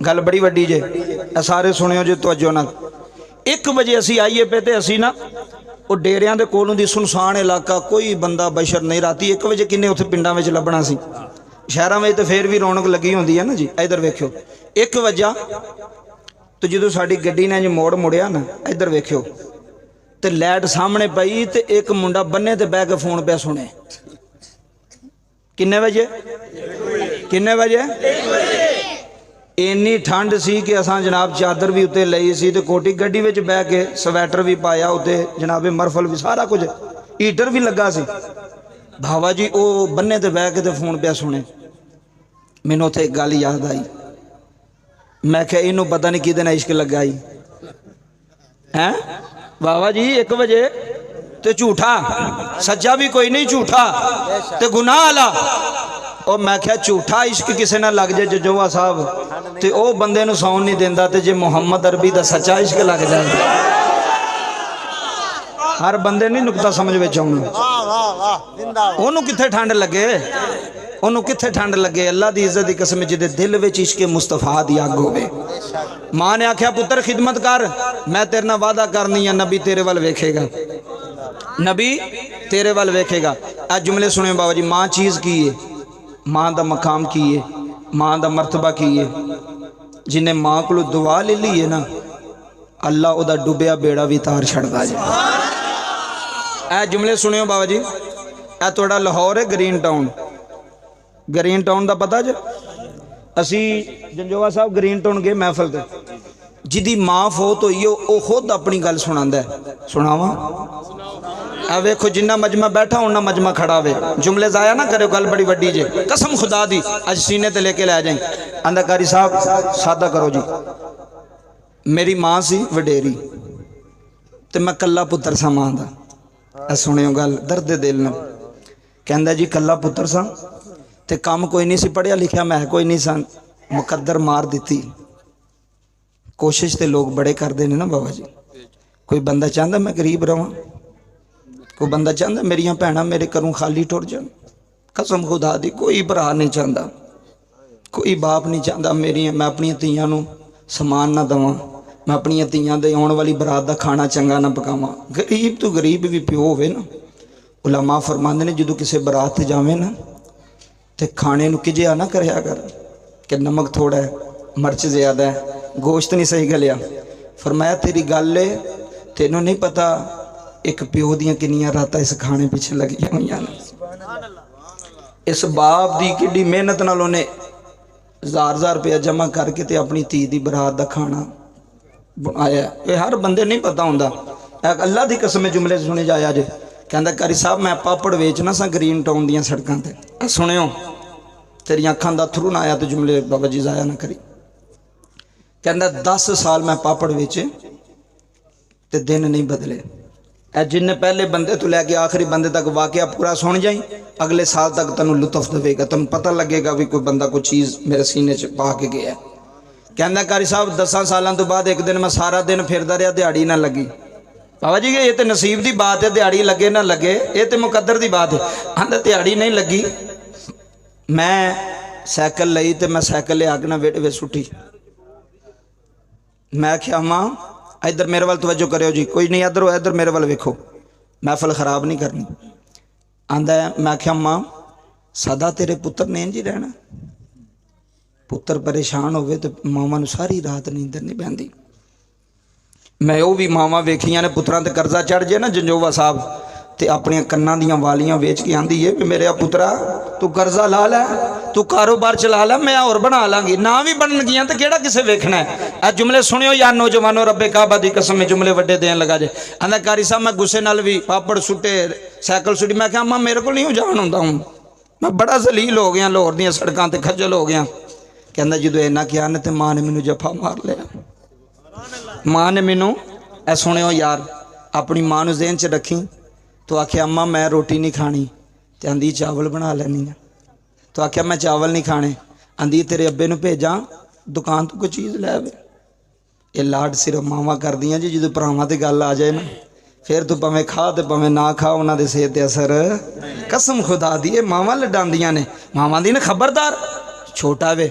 गल बड़ी वड्डी जे, सारे सुनियो जे तवज्जो नाल। 1 बजे असी आईए पे तो असी ना वो डेरिया के कोलों दी सुनसान इलाका, कोई बंदा बशर नहीं। राती 1 बजे किन्ने उत्थे पिंडां विच लभना सी, शहरों में तो फिर भी रौनक लगी होंदी है ना जी। इधर वेख्यो 1 वजा तो जो साड़ी गड्डी ने जो मोड़ मुड़िया ना, इधर वेख्यो तो लाइट सामने पई तो एक मुंडा बन्ने ते बह के फोन पे सुने। किन्ने बजे? किन्ने बजे? इन्नी ठंड सी कि असां जनाब चादर भी उत्ते लई सी ते कोटी गड्डी विच बह के स्वेटर भी पाया उत्ते जनाबे मरफल भी सारा कुछ, हीटर भी लगा सी। भावा जी वो बन्ने ते बह के ते फोन पे सुने। मैनू उत्थे एक गल याद आई, मैं क्या इनू पता नहीं किदे नाल इश्क लगा ही हैं। बाबा जी 1 बजे ते झूठा, सच्चा भी कोई नहीं, झूठा ते गुनाह आला। और मैं क्या झूठा इश्क किसी ना लग जाए जजोवा साहब तो वह बंदे नूं सौन नहीं देंदा, ते जे मुहम्मद अरबी का सच्चा इश्क लग जाए, हर बंदे नहीं नुकता समझ विच आउणा। ओनू कित्थे ठंड लगे, ओनू कित्थे ठंड लगे। अल्लाह की इज्जत की कसम, जिहदे दिल विच इश्क मुस्तफा दी अग होवे। मां ने आख्या पुत्र खिदमत कर, मैं तेरे नाल वादा करनी है, नबी तेरे वाल वेखेगा, नबी तेरे वाल वेखेगा। आ जुमले सुने बाबा जी। मां चीज़ की है, मां दा मकाम की है, मां दा मरतबा की है। जिन्हें मां को दुआ ले ली है ना, अल्लाह उहदा डुबिया बेड़ा भी तार छड़दा जे। ए जुमले सुनियो बाबा जी। ए तुहाडा लाहौर है ग्रीन टाउन, ग्रीन टाउन का पता जे? असी जंजोवा साहब ग्रीन टाउन गए महफल ते, जिदी मां फौत हुई है वो खुद अपनी गल सुनांदा है। सुनावा? आ वेखो जिन्ना मजमा बैठा उन्ना मजमा खड़ा वे। जुमले जाया ना करो, गल बड़ी वड्डी जे, कसम खुदा दी अज सीने ते लेके लै जाए। आंदा कारी साहब सादा करो जी। मेरी मां सी वडेरी ते मैं कल्ला पुत्र सा मां दा। सुनियो गल दर्द दिल न। कहंदा जी कल्ला पुत्र सा ते काम कोई नहीं सी, पढ़िया लिखिया मैं कोई नहीं सन, मुकद्दर मार दी। कोशिश तो लोग बड़े करते हैं ना बाबा जी। कोई बंदा चाहता मैं गरीब रहा, कोई बंदा चाहता मेरिया भैन मेरे घरों खाली टुर जान। कसम खुदा दी कोई भरा नहीं चाहता, कोई बाप नहीं चाहता मेरी मैं अपनी धीआं नूं समान ना देवां, मैं अपनी धीआं दे आने वाली बरात का खाना चंगा ना पकावां। गरीब तो गरीब भी प्यो होवे ना। उलमा फरमांदे ने जदों किसी बरात ते जावे ना तो खाने नूं किजिया ना करया कर कि नमक थोड़ा है, मिर्च ज़्यादा है, गोश्त नहीं सही गलिया। फरमाया तेरी गल है, तेनों नहीं पता एक प्यो दियां किन्नियां रातां इस खाने पिछे लगियां होईयां ने। इस बाप की किड्डी मेहनत नाल उन्हें 1000 रुपया जमा करके ते अपनी धी दी बरात का खाना बनाया। ये हर बंदे नहीं पता होंदा। अल्लाह की कसम जुमले सुने जाया जे। कहंदा कारी साहब मैं पापड़ वेचना सा ग्रीन टाउन दियां सड़कों ते। सुनियो तेरिया अखां दा अथरू ना आया तो जुमले बाबा जी जाया ना करी। कहंदा 10 साल मैं पापड़ वेचे ते दिन नहीं बदले। जिन्ने पहले बंदे तो लैके आखिरी बंदे तक वाकया पूरा सुन जाई, अगले साल तक तेन लुत्फ देगा, तेन पता लगेगा भी कोई बंदा कोई चीज़ मेरे सीने च पा के गया। कहंदा कारी साहब 10 सालों तो बाद एक दिन मैं सारा दिन फिरदा रहा, दिहाड़ी ना लगी। बाबा जी ये तो नसीब की बात है, दिहाड़ी लगे ना लगे ये तो मुकद्दर की बात है। आंदा दिहाड़ी नहीं लगी, मैं सैकल लई तो मैं सैकल ले आके ना वेड़े वे सुटी। मैं क्या मां इधर मेरे वाल तवज्जो करो जी, कोई नहीं इधर इधर मेरे वाल वेखो, महफल खराब नहीं करनी। आंदा मैं क्या मां सदा तेरे पुत्र ने इंज ही रहना, पुत्र परेशान होवे तो मावां नूं सारी रात नींदर नहीं पैंदी। मैं वो भी मावां वेखियां ने पुत्रां ते कर्जा चढ़ जाए ना जंजोवा साहब ते अपनी कन्नां दियां वालियां वेच के आंदी है भी मेरे पुत्रा तू कर्जा ला लै, तू कारोबार चला लै, मैं और बना लांगी। ना भी बनन गियां तो केड़ा किसे वेखना है। आ जुमले सुनियो यार नौजवानों, रब्बे काबा दी कसम जुमले वड्डे देन लगा जे। आंदा कारी साहब मैं गुस्से नाल भी पापड़ सुटे, सैकल सुटी। मैं कहा अम्मा मेरे को नहीं जान होंदा, हूँ मैं बड़ा जलील हो गया, लाहौर दियां सड़कों ते खज्जल हो गया। कहंदा जदों इन्ना किया ने ते मां ने मैनू जफा मार लिया। मां ने मैनू ए सुनियो यार अपनी मां नूं ज़हन च रखी। तो आख्या अम्मा मैं रोटी नहीं खानी, तो आंदी चावल बना लैनी है। तो आख्या मैं चावल नहीं खाने, आंदी तेरे अब्बे नूं भेजा दुकान तो कोई चीज़ लै आवे। ये लाड सिर्फ मावां करदियां जी, जो भरावां ते गल आ जाए ना फिर तू भावें खा तो भावें ना खा, उन्होंने सेहत ते असर कसम खुदा दी मावां लडांदियां ने। मावां दी ना खबरदार, छोटा वे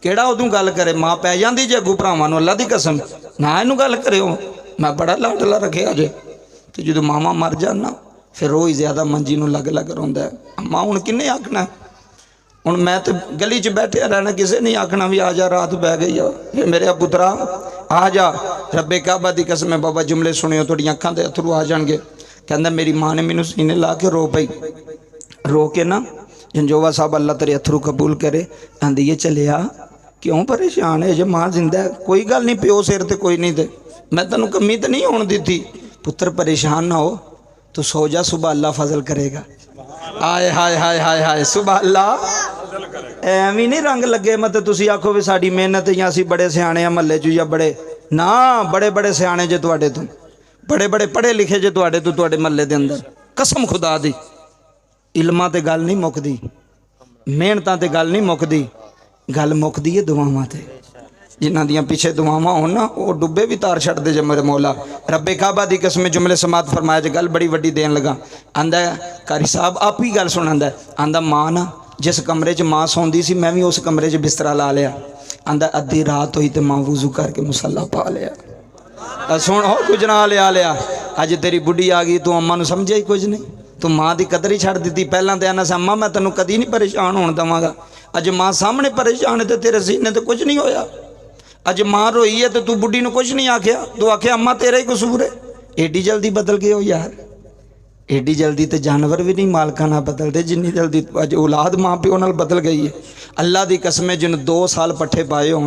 ਕਿਹੜਾ ਉਦੋਂ ਗੱਲ करे मां पै जाती जे अगू भरावां नूं अल्लाह की कसम ना इनू गल करियो मैं बड़ा लाडला रखिया जे। तो जो मावा मर जान ना फिर रोज़ ज़्यादा मंजी नूं लग लग रोंदा है अम्मा हुण किन्ने आखना हुण मैं तो गली च बैठिया रहना किसी नहीं आखना भी आ जा रात बह गई है मेरे पुत्रा आ जा। रब्बे काबा दी कसम है बाबा जुमले सुनियो तुहाडियां अखां दे अथरू आ जाणगे। कहंदा मेरी मां ने मैनूं सीने ला के रो पई रो के ना जंजोवा साहब अल्लाह तेरे अथरू कबूल करे आंदी ये चलिया क्यों परेशान है जे मां जिंदा है कोई गल नहीं प्यो सिर ते कोई नहीं दे मैं तैनूं कमी तो नहीं होण दित्ती पुत्र परेशान ना हो तू सो जा सुबह अल्लाह फजल करेगा। आए हाय हाय हाय हाय सुबह अल्लाह एवं नहीं रंग लगे मतलब तुसी आखो भी साड़ी मेहनत या असी बड़े सियाने आ महल्ले च या बड़े ना बड़े बड़े सियाने जे तुहाडे तो बड़े बड़े पढ़े लिखे जे तुहाडे तो तुहाडे महल्ले दे अंदर कसम खुदा दी इल्मां ते गल नहीं मुकदी मेहनतां ते गल नहीं मुकदी गल मुकदी है दुआवां ते जिन्हां दियां पिछे दुआवां होण ना वो डुब्बे भी तार छड्डदे जे मेरे मौला। रब्बे काबा दी कसम जुमले समात फरमाया जे गल बड़ी वड्डी देन लगा आंदा कारी साहब आप ही गल सुणांदा आंदा मां ना जिस कमरे च मां सौंदी सी मैं भी उस कमरे च बिस्तरा ला लिया आंदा अद्धी रात हुई तो मां वुजू करके मुसल्ला पा लिया सुन हो कुछ ना लिया अज तेरी बुढ़ी आ गई तू अम्मा नूं समझे ही कुछ नहीं तू मां की कदर ही छड़ दी। पहला तो आना सा अम्मा मैं तेनों कदी नहीं परेशान होने देवांगा अज मां सामने परेशान है तो तेरे सीने तो कुछ नहीं होया। अज मां रोई है तो तू बुढ़ी नूं कुछ नहीं आख्या तू आख्या अम्मा तेरा ही कसूर है। एडी जल्दी बदल गए हो यार एडी जल्दी तो जानवर भी नहीं मालका ना बदलते जिन्नी जल्दी अज औलाद माँ प्यो नाल बदल गई है। अल्लाह की कसम जिन 2 साल पट्ठे पाए हो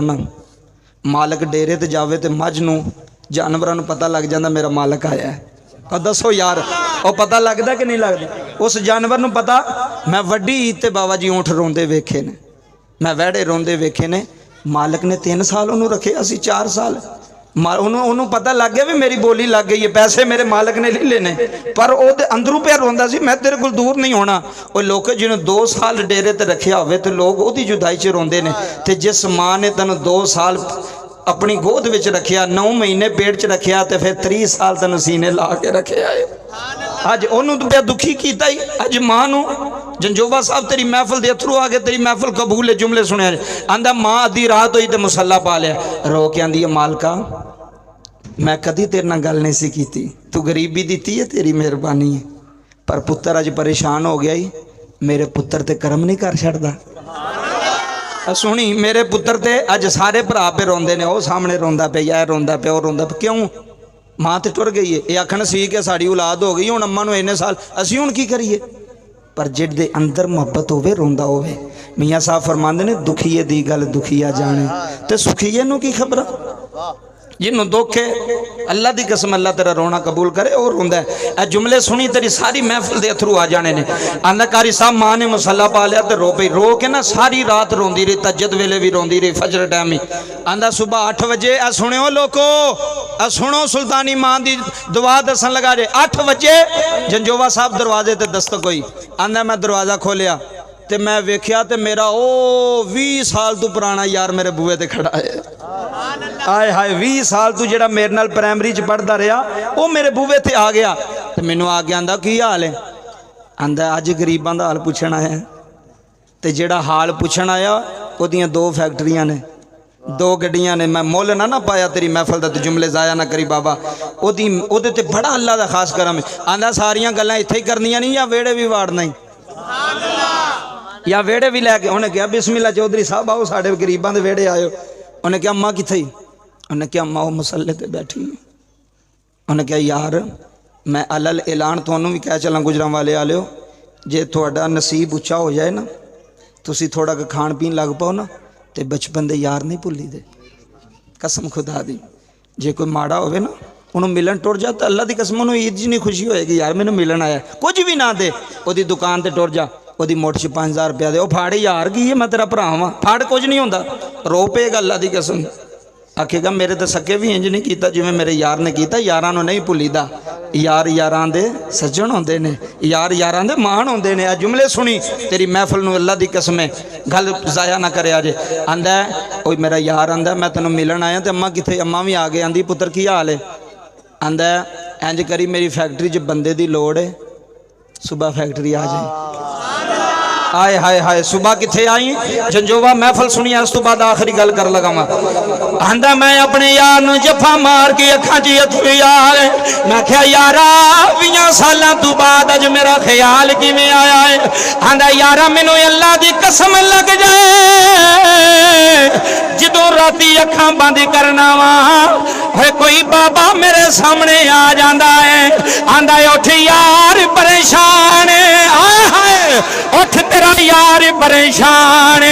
मालक डेरे ते जावे तो मझ नूं जानवरों नूं पता लग जाता मेरा मालक आया है। और दसो यार वो पता लगता कि नहीं लगता उस जानवर नूं पता। मैं वड्डी ईद ते बाबा जी ऊँठ रोंदे वेखे ने मैं वहड़े रोंदे वेखे ने मालक ने 3 साल उन्होंने रखे असी 4 साल उन्होंने पता लग गया भी मेरी बोली लग गई है पैसे मेरे मालक ने ले लेने पर वो अंदरों पे रोंदा सी मैं तेरे को दूर नहीं होना। वो लोग जिन्होंने 2 साल डेरे ते रखा हो तो लोग वो जुदाई च रोंदे ने ते जिस माँ ने तेन 2 साल अपनी गोद विच रखिया 9 महीने पेट च रखिया तो फिर 30 साल तेन सीने ला के रखे है। अज उन्होंने दुखी किया ही अज माँ नूं जंजोबा साहब तेरी महफिल दे अथरू आ गए तेरी महफिल कबूल है जुमले सुने आंदा माँ अद्धी रात हुई तो मुसल्ला पा लिया रो के आंदी है मालका मैं कदी तेरे नाल गल नहीं सी कीती तू गरीबी दिती है तेरी मेहरबानी है पर पुत्र अज परेशान हो गया ही मेरे पुत्र ते कर्म नहीं कर छड़दा। सुनी मेरे पुत्र ते अज सारे भरा पे रोंदे ने वो सामने रोंदा पे यार रोंदा पे और रोंदा पे क्यों माँ तो टुर गई है ये आखन सी कि साड़ी औलाद हो गई हुण अम्मा नूं इन्ने साल असीं हुण की करिए पर जिहदे अंदर मुहब्बत होवे रोंदा होवे। मियाँ साहब फरमांदे ने दुखीए दी गल दुखिया जाने ते सुखीए नूं की खबर जिन्हों दुख है अल्लाह की कसम अल्लाह तेरा रोना कबूल करे और रोंदा है। ए जुमले सुनी तेरी सारी महफिल दे अथरू आ जाने ने। आंदा कारी साहब माँ ने मसाला पा लिया तो रो पई रो के ना सारी रात रोंदी रही तजद वेले भी रोंदी रही फजर टाइम ही। आंदा सुबह 8 बजे आ सुनियो लोको आ सुनो सुल्तानी माँ की दुआ दसन लगा जे 8 बजे जंजोवा साहब दरवाजे ते दस्तक हुई। आंदा मैं दरवाज़ा खोलिया तो मैं वेख्या तो मेरा ओ 20 साल तू पुराना यार मेरे बूहे ते खड़ा है। आए हाय 20 साल तू जेड़ा मेरे नाल प्राइमरी च पढ़दा रहा वो मेरे बूहे ते आ गया तो मैनू आ गया आंदा की हाल है आंदा अज गरीबां दा हाल पुछण आया तो जेड़ा हाल पुछण आया ओदियां 2 फैक्ट्रियां ने 2 गड्डियां ने मैं मुल ना पाया तेरी महफिल दा तो जुमले जाया ना करी बाबा ओदे ते बड़ा अल्लाह दा खास करम है। आंदा सारियां गल्लां इत्थे ही करनियां नहीं या वेड़े भी वाड़ना ही या वेड़े भी लैके उन्हें कहा बिस्मिल्ला चौधरी साहब आओ साढ़े गरीबां दे वेड़े आयो। उन्हें कहा अम्मा किथे उन्हें कहा अम्मा वो मसले ते बैठी। उन्हें कहा यार मैं अलल ऐलान तुहानूं भी कह चला गुजरांवाले वालिओ जे तुहाडा नसीब उच्चा हो जाए ना तुसी थोड़ा खाण पीन लग पाओ ना तो बचपन दे यार नहीं भुल्ली दे कसम खुदा दी। जे कोई माड़ा होवे ना उन्होंने मिलन टुर जा तो अल्लाह की कसम उन्होंने ईद जी नहीं खुशी होएगी यार मैनू मिलन आया कुछ भी ना दे ओदी दुकान ते टुर जा ओदी मुठ च 5000 रुपया दे फाड़ यार की है मैं तेरा भरा वां फाड़ कुछ नहीं होंदा रो पेगा अल्लाह की कसम आखेगा मेरे तो सके भी इंज नहीं किया जिवें मेरे यार ने किया। यारां नूं नहीं भुलीदा यार यारां दे सज्जन होंदे ने यार यारां दे मान होंदे ने। जुमले सुनी तेरी महफिल नूं अल्लाह की कसम गल जाया ना करे जे आंदा ओए मेरा यार आंदा मैं तैनूं मिलन आया तो अम्मा किथे अम्मा भी आ गई आंदी पुत्र की हाल है आंदा इंज करी मेरी फैक्ट्री च बंदे की लोड़ है सुबह फैक्ट्री आ जाए आए हाय हाय सुबह किथे आई जंजोवा महफल सुनी उस तो बाद आखिरी गल कर लगा आंदा मैं अपने यार नूं जफा मार के अखां च अथरू यार मैं क्या यारा 20 सालां तू बाद अज मेरा ख्याल किवें आया है आंदा यारा मैनू अल्लाह दी कसम लग जाए जदों राती अखां बंद करना वा कोई बाबा मेरे सामने आ जाता है आंदा उठ यार परेशान आए हाय उठ तेरा यार परेशान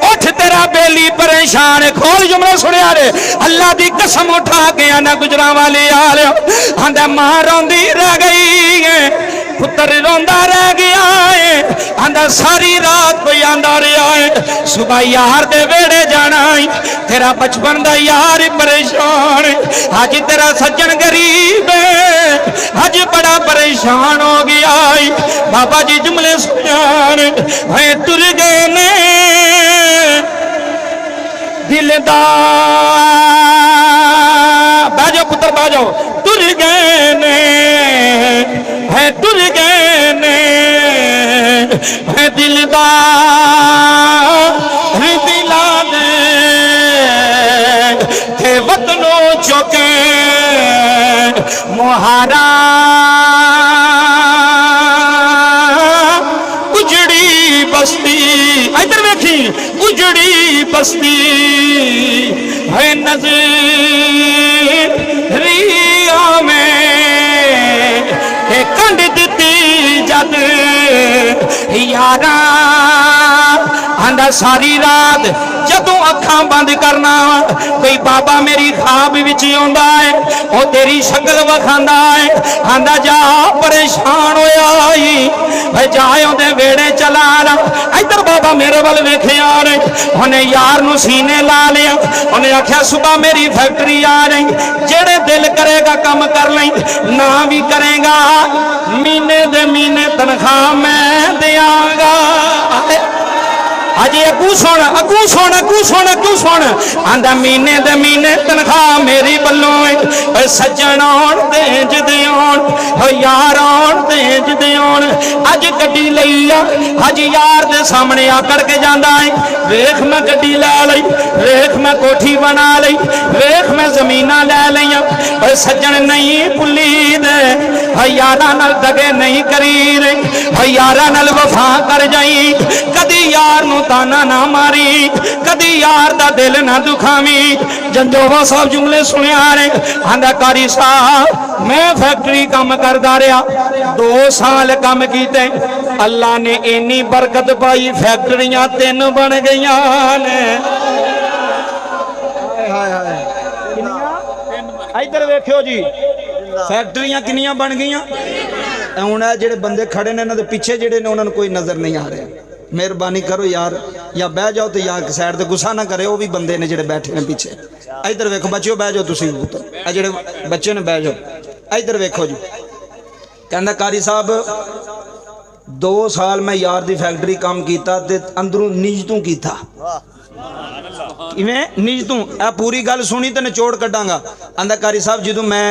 उठ तेरा बेली परेशान खोल जुमला सुनिया रे अल्लाह दी कसम उठा के आना गुजरा वाले आल आंदा मां रोंदी रह गई है पुत्र रोंदा रह गया है आंदा सारी रात कोई आंदा रहा है सुबह यार दे वेड़े जाना तेरा बचपन दा यार परेशान आज तेरा सज्जन गरीब है आज बड़ा परेशान हो गया बाबा जी जुमले सुनान है तुर गए ने दिलदार बाजो पुत्र बाजो तुर गए ने है तुर गए ने है दिलदार दिला दे थे वतनों चौके मुहारा उजड़ी बस्ती इधर देखी उजड़ी बस्ती है नजरिया में कंड दिती जद यारा आंदा सारी रात जदों अखां बंद करना कोई बाबा मेरी ख्वाब विच आउंदा है ओ तेरी शक्ल वखांदा है आंदा जा परेशान होया भाई जा ओंदे वेड़े चला ला इधर बाबा मेरे वाल वेखिया रे उन्हें यार नूं सीने ला लिया उन्हें आख्या सुबह मेरी फैक्ट्री आ रही जेड़े दिल करेगा कम कर लें ना भी करेगा महीने दे महीने तनख्वाह मैं दियांगा अजे अगू सुन अगू सुन अगू सुन अगू सुन आंदा महीने दे महीने तनख्वाह मेरी बल्लों है सज्जन आउण तेज दे आउण यार आउण तेज दे आउण अज गड्डी लई आ अज यार दे सामने आकड़ के जांदा है वेख मैं गड्डी लै लई वेख मैं कोठी बना लई वेख मैं जमीना लै लईयां सज्जन नहीं भुल्ली दे यारा नाल दगे नहीं करी रे यारा नाल वफा कर जाई कदी यार नूं ताना ना मारी कदी यार दा दिल ना दुखावी जंजोवा साहब जुमले सुनिया रे आंदा कारी साहब मैं फैक्ट्री काम करदा रहा 2 साल काम कीते अल्लाह ने इन्नी बरकत पाई फैक्ट्रियां 3 बन गईयां ने इधर वेखियो जी फैक्ट्रियां किनियां बन गईयां हुण जेडे बंदे खड़े ने इन्हां दे पीछे जेडे ने उन्हां नूं कोई नजर नहीं आ रहा मेहरबानी करो यार या बह जाओ तो या साइड ते गुस्सा ना करे वो भी बंदे ने जेडे बैठे ने पीछे इधर वेखो बच्चों बह जाओ तुसीं पुत्तर जेडे बच्चे ने बह जाओ इधर वेखो जी कहंदा कारी साहब 2 साल मैं यार दी फैक्ट्री काम कीता ते अंदरों निज तू कीता किवें निज तू ए पूरी गल सुनी ते निचोड़ कड्डांगा आंदा कारी साहब जदों मैं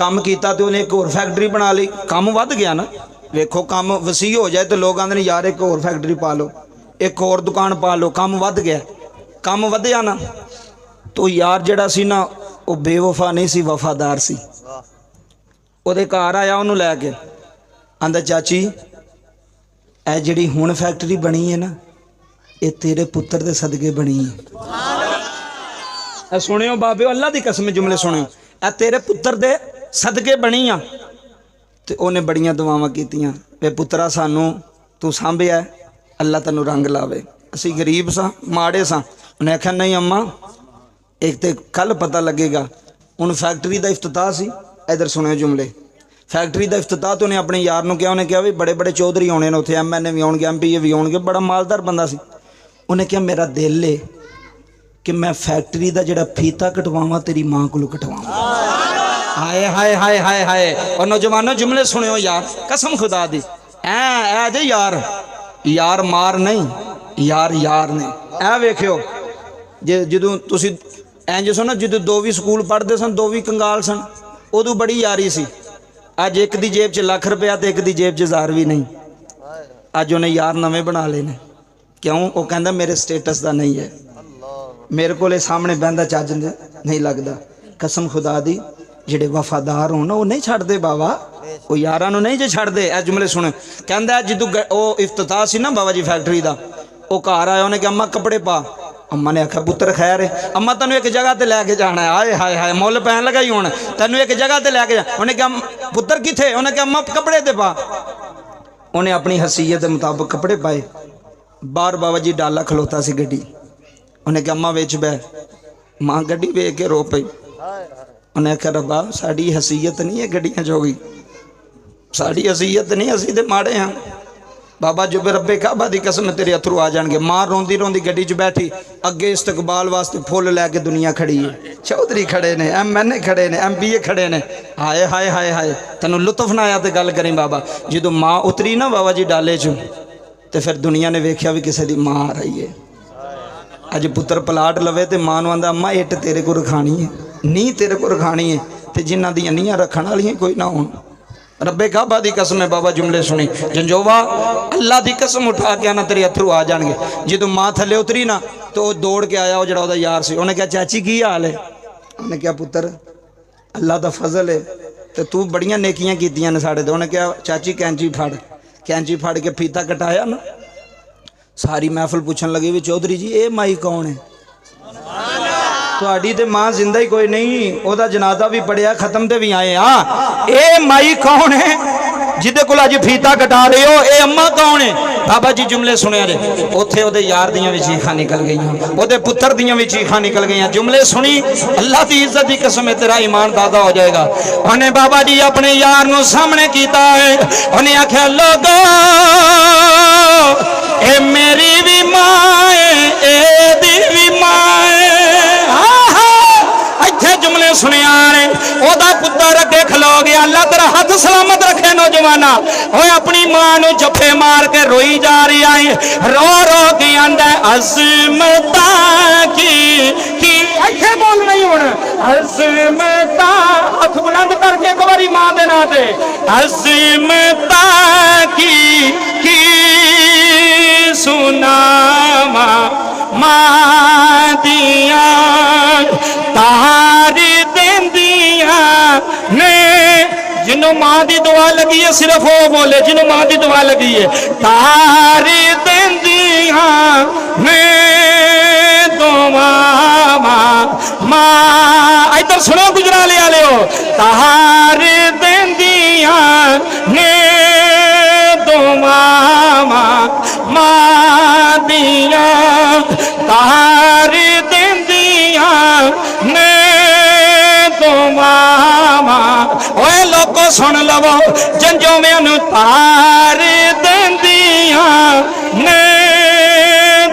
काम कीता ते उन्हें एक होर फैक्ट्री बना ली काम वध गया ना वेखो काम वसी हो जाए तो लोग आंदे यार एक होर फैक्ट्री पा लो एक होर दुकान पा लो काम वध गया काम वधिया ना तो यार जड़ा सी ना वो बेवफा नहीं सी वफादार सी ओदे घर आया उन्होंने लैके आंदा चाची ए जिहड़ी हुण फैक्ट्री बनी है ना ये तेरे पुत्र दे सदके बनी है सुनियो बाबे अल्लाह दी कसम जुमले सुनियो ए तेरे पुत्र दे सदके बनी आ ते उन्हें बड़ियां दुआवां कीतियां वे पुत्रा सानू तू सांभिया अल्लाह तैनू रंग लावे असी गरीब सां माड़े सां उन्हें आख्या नहीं अम्मा एक तो कल पता लगेगा हुण फैक्ट्री का इफ्तिताह सी इधर सुनियो जुमले फैक्ट्री का इफ्तिताह तो उन्हें अपने यार नूं कहा उन्हें कहा भी बड़े बड़े चौधरी आने ने उत्थे MNA भी आउणगे MPA भी आउणगे बड़ा मालदार बंदा सी उन्हें कहा मेरा दिल है कि मैं फैक्ट्री का जिहड़ा फीता कटवावां तेरी मां कोलों कटवावां हाय हाय हाय हाय हाय और नौजवानों जुमले सुनियो यार कसम खुदा दी ऐ जे यार यार मार नहीं यार यार ने ऐ वेखियो जे जदों तुसीं इंज सुनो जदों 2 स्कूल पढ़ते सन 2 कंगाल सन उदों बड़ी यारी सी अज एक दी जेब च लाख रुपया तो एक दी जेब च 1000 भी नहीं अज उन्हें यार नवे बना ले ने। क्यों? वो कहता मेरे स्टेटस का नहीं है, मेरे को सामने बहता चज नहीं लगता। कसम खुदा दी जिहड़े वफादार हो ना वो नहीं छड्डदे बाबा, वो यारां नूं नहीं जे छड्डदे। ए जुमले सुने, कहंदा जिद्दू वो इफ्तिताह सी ना बाबा जी फैक्ट्री दा, वो घर आया उन्हें कहा अम्मा कपड़े पा। अम्मा ने आख्या पुत्र खैर है, अम्मा तेन एक जगह ते लैके जाना है। आए हाय हाय मुल पैन लगा ही होना, तेन एक जगह ते लैके जा। उन्हें कहा पुत्र किथे? उन्हें कहा अम्मा कपड़े ते पा। उन्हें अपनी हसीयत के मुताबिक कपड़े पाए। बाहर बाबा जी डाला खलोता सी गड्डी। उन्हें कहा अम्मा विच बह। मां गड्डी वेख के रो पई। उन्हें आख्या रब्बा साड़ी हसीयत नहीं है गड्डियां जोगी, साड़ी हसीयत नहीं, असी तो माड़े हाँ। बाबा जो रब्बे काबा दी कसम तेरे अथरू आ जाएंगे। मां रोंदी रोंदी गड्डी च बैठी, अगे इस्तकबाल वास्ते फुल लैके दुनिया खड़ी है। चौधरी खड़े ने, MNA खड़े ने, MBA खड़े ने। हाय हाय हाय हाय तेनों लुत्फ ना आया तो गल करें बाबा। जो माँ उतरी ना बाबा जी डाले चो, तो फिर दुनिया ने वेख्या भी किसी की माँ आ रही है। अज पुत्र पलाट लवे तो मां नूं आंदा अम्मा इट तेरे को रखानी है, नी तेरे को रखानी है, तो जिन्हां दी नीयां रखण वालियां कोई ना हो। रब्बे काबा दी कसम है बाबा जुमले सुनी जंजोवा, अल्लाह दी कसम उठा के आना तेरे अथरू आ जाएंगे। जो माँ थले उतरी ना तो वो दौड़ के आया, वो जड़ा उहदा यार सी। उन्हें कहा चाची की हाल है? उन्हें कहा पुत्र अल्लाह दा फजल है, तो तू बड़ियां नेकियां कीतियां ने साढ़े। तो उन्हें कहा चाची कैंची फड़। कैंची फड़ के फीता कटाया ना, सारी महफिल पूछन लगी भी चौधरी जी ये माई कौन है? तुहाडी ते मां जिंदा ही कोई नहीं, ओदा जनाजा भी पढ़िया, खत्म ते भी आए। हाँ ए माई कौन है जिदे कोल अज फीता कटा रहे हो? ए अम्मा कौन है? बाबा जी जुमले सुने जे उत्थे ओदे यार दियां भी चीखां निकल गईयां, ओदे पुत्र दियां भी चीखां निकल गईयां। जुमले सुनी अल्लाह दी इज्जत दी कसम है तेरा ईमान दादा हो जाएगा। उन्हें बाबा जी अपने यार नूं सामने कीता है। उन्हें आख्या लोगो ए मेरी भी मां है, ए दी भी मां है। जुमले सुनिया ने ओदा पुत्र अगे खलो गया। अल्लाह तेरा हाथ सलामत रखे नौजवाना। ओए अपनी मां नूं जफे मार के रोई जा रही है, रो रो के आंदा अज़मता की ऐसे बोल नहीं हुण अज़मता। हाथ बुलंद करके एक बारी मां दे नां ते अज़मता की सुनावा मां दिया तारी देंदिया ने। जिन्हों मां की दुआ लगी है सिर्फ वो बोले, जिन्हों मां की दुआ लगी है तारी देंदिया ने दुआ मां। इधर सुनो गुजराले वाले हो, तारी देंदिया ने दुआ मां दिया तारी देंदिया ने दुआ। ओए लोगो सुन लवो जंजो मैनू तार देंदिया ने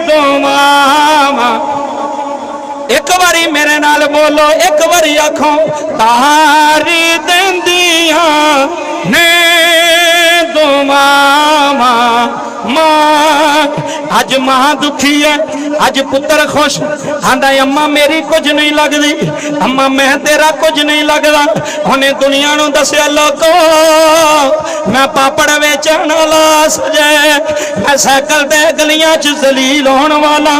दुआ। एक बारी मेरे नाल बोलो, एक बारी आखो तार देंदिया ने दुआ। मां अज मां दुखी है, अज पुत्र खुश आंदा अम्मा मेरी कुछ नहीं लगती, अम्मा मैं तेरा कुछ नहीं लगता। उन्हें दुनिया नूं दस्या लोगो मैं पापड़ वेचण वाला सजे, मैं साइकिल ते गलियां च जलील होने वाला।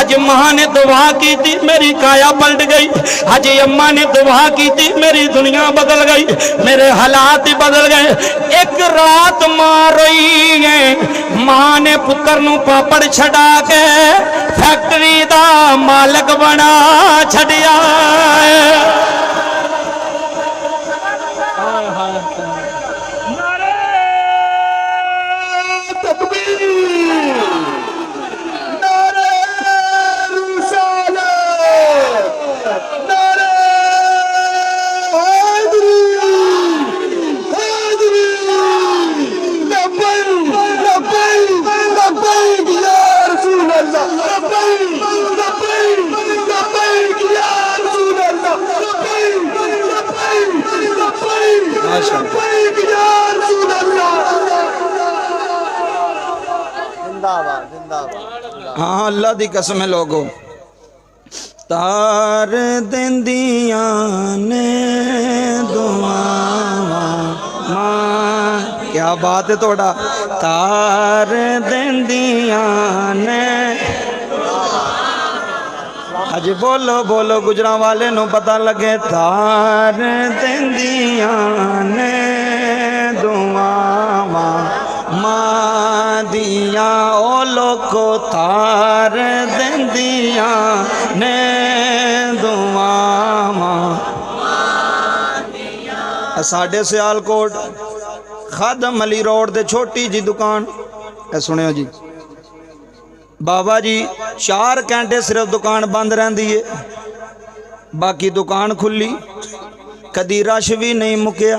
अज मां ने दुआ की मेरी काया पलट गई, अज अम्मा ने दुआ की मेरी दुनिया बदल गई, मेरे हालात ही बदल गए। एक रात मां रोई है, मां ने पुत्र नूं पापड़ छड़ा के फैक्ट्री दा मालक बना छड़िया। हाँ अल्लाह दी कसम है लोगो, तार देंदिया ने दुआ मां क्या बात है थोड़ा। तार देंदियां ने अज बोलो बोलो गुजरा वाले नू पता लगे। तार देंदियां ने दुआवां मां दियां ओ लोको तार देंदियां ने दुआवां। साडे सियालकोट खादम अली रोड दे छोटी जी दुकान है, सुनियो जी बाबा जी 4 घंटे सिर्फ दुकान बंद रहती है, बाकी दुकान खुली। कदी रश भी नहीं मुक्या,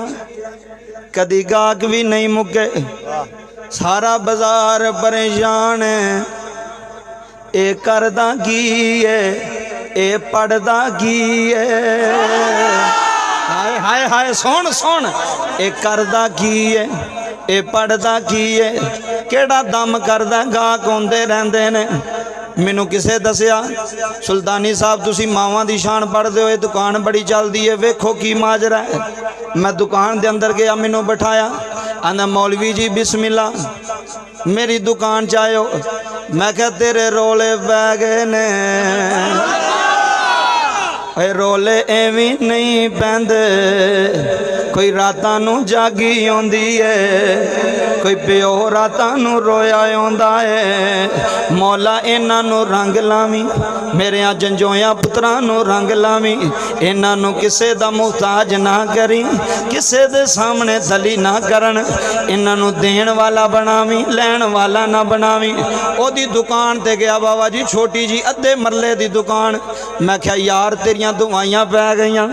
कदी गाहक भी नहीं मुके, सारा बाजार परेशान है। ए करदा की है, ए पढ़दा की है। हाय हाय हाय सुन सुन, ए करदा की है, ए पढ़दा की है, केड़ा दम करदा गाहक आउंदे रहिंदे ने। मैनू किसे दसिया सुल्तानी साहब तुसी मावां दी शान पढ़दे हो, दुकान बड़ी चलदी है, वेखो की माजरा है। मैं दुकान दे अंदर गया, मैनू बिठाया, आंदा मौलवी जी बिस्मिल्ला मेरी दुकान च आयो। मैं क्या तेरे रोले पै गए ने। रोले एवी नहीं पैंदे, कोई रातां नू जागी आउंदी है, कोई प्यो रातां नू रोया आउंदा है। मौला इन्हां नू रंग लावी, मेरे जंजोया पुत्रां नू रंग लावी, इन्हां नू किसे दा मुहताज ना करी, किसे दे सामने दली ना करन, इन्हां नू देण वाला बनावी, लैण वाला ना बनावी। ओदी दुकान ते गया बाबा जी, छोटी जी अद्धे मरले दी दुकान। मैं क्या यार तेरियां दुआइयां पै गईयां,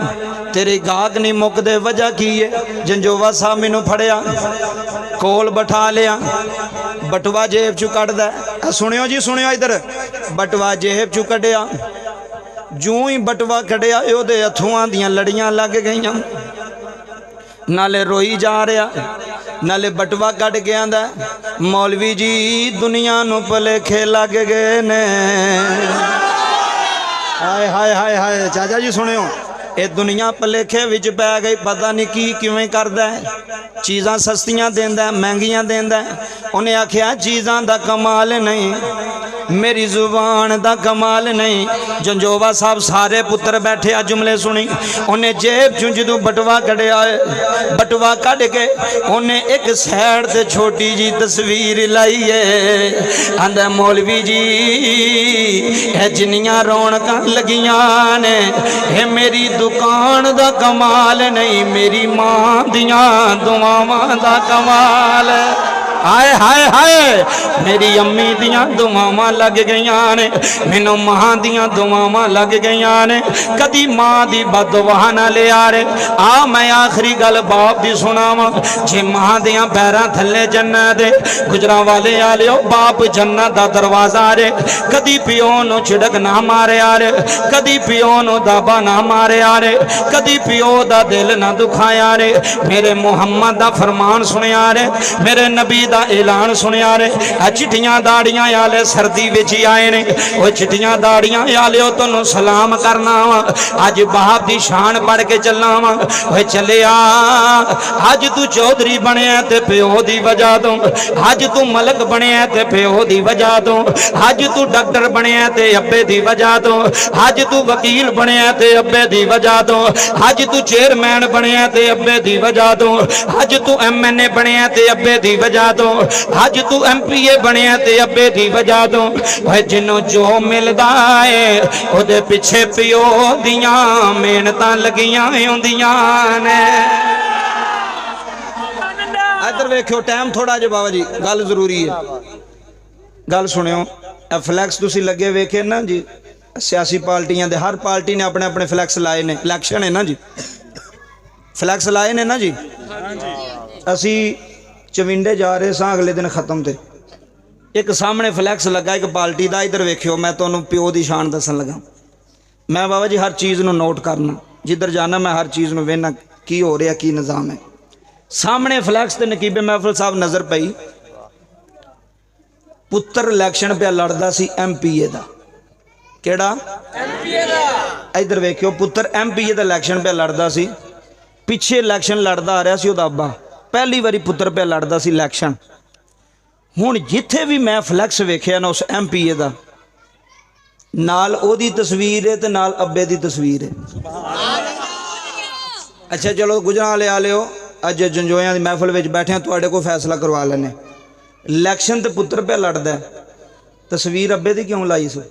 तेरे गाहक नहीं मुकदे, वजह की है। जंजोवा साहब मैनू फड़िया, कोल बैठा लिया, बटवा जेब चू कढ़दा। सुनियो जी सुनियो इधर, बटवा जेब चू कढ़िया, जूं ही बटवा कढ़िया ओहदे हथुआं दियां लड़ियां लग गईयां, नाले रोई जा रहा, नाले बटवा कट के आंदा मौलवी जी दुनिया नू भुलेखे लग गए ने। हाय हाय हाय हाय चाचा जी सुनियो, ये दुनिया भुलेखे विच पै गई, पता नहीं की किवें करदा है। चीज़ां सस्तियां देंदा, महंगियां देंदा। उन्हें आख्या चीज़ां दा कमाल नहीं, मेरी जुबान दा कमाल नहीं। जंजोवा साहब सारे पुत्र बैठे आ, जुमले सुनी। उन्हें जेब चूं जदों बटवा कढ़िया, बटवा कढ़ के उन्हें एक साइड ते छोटी जी तस्वीर लाई है। आंदा मौलवी जी ए जिन्नियां रौनकां लगियां ने, ए मेरी दुकान दा कमाल नहीं, मेरी मां दियां दुआवां दा कमाल। हाय हाय हाय, मेरी अम्मी दियां दुआवां लग गईयां ने, मैनू मां दियां दुआवां लग गईयां ने। कदी मां दी बददुआ ना लिया रे। आ मैं आखिरी गल बाप दी सुनावां, जे मां दियां पैरां थल्ले जन्नत दे, गुजरां वाले आलियो बाप जन्नत दा दरवाजा रे। कदी पिओ नू छिड़क ना मारिया रे, कदी पिओ नू दाबा ना मारिया रे, कदी पिओ दा दिल ना दुखाया रे। मेरे मुहम्मद दा फरमान सुनिया रे, मेरे नबी ऐलान सुनिया रे। चिट्ठियां दाड़ियां आले सर्दी विच आए ने, वो चिट्ठियां दाड़ियां आलियो तैनूं सलाम करना वा, अज बाप दी शान पढ़ के चलना वा। ओए चलिया अज तू चौधरी बनिया ते प्यो दी वजह तो, अज तू मलक बनिया ते प्यो दी वजह तो, अज तू डॉक्टर बनिया ते अब्बे दी वजह तो, अज तू वकील बनिया ते अब्बे दी वजह तो, अज तू चेयरमैन बनिया ते अब्बे दी वजह तो, अज तू MNA बनिया ते अब्बे दी वजह तो, अज तू MPA बनिया ते अब्बे दी वजह तो। जिन्हों जो मिलदा है ओदे पिछे पिओ दियां मेहनतां लगियां होंदियां ने। इधर वेखियो टाइम थोड़ा जो बाबा जी, गल जरूरी है, गल सुनियो। फ्लैक्स तुसी लगे वेखे ना जी, सियासी पार्टियां दे हर पार्टी ने अपने अपने फ्लैक्स लाए ने। इलैक्शन है ना जी, फ्लैक्स लाए ने ना जी। असी चविंडे जा रहे सां, अगले दिन खत्म थे एक सामने फ्लैक्स लगा एक पार्टी का। इधर वेखियो मैं तुहानूं प्यो की शान दसन लगा। मैं बाबा जी हर चीज़ नूं नोट करना, जिधर जाना मैं हर चीज़ नूं वेखना की हो रहा की निज़ाम है। सामने फ्लैक्स ते नकीबे महफिल साहब नज़र पई, पुत्र इलैक्शन पे लड़दा सी MPA दा। केड़ा MPA दा? इधर वेखियो पुत्र MPA दा इलैक्शन पे लड़दा सी। पिछे इलैक्शन लड़दा आ रहा सी ओहदा अब्बा, पहली बारी पुत्र पे लड़दा सी इलैक्शन। हुण जिथे भी मैं फ्लैक्स वेखिया ना उस MPA दा नाल ओदी तस्वीर है ते नाल अब्बे दी तस्वीर है। अच्छा चलो गुजराले आलिओ अज जंजोयां दी महफिल विच बैठे तुहाडे कोल फैसला करवा लैने। इलैक्शन ते पुत्र पे लड़दा तस्वीर अब्बे दी क्यों लाई सो?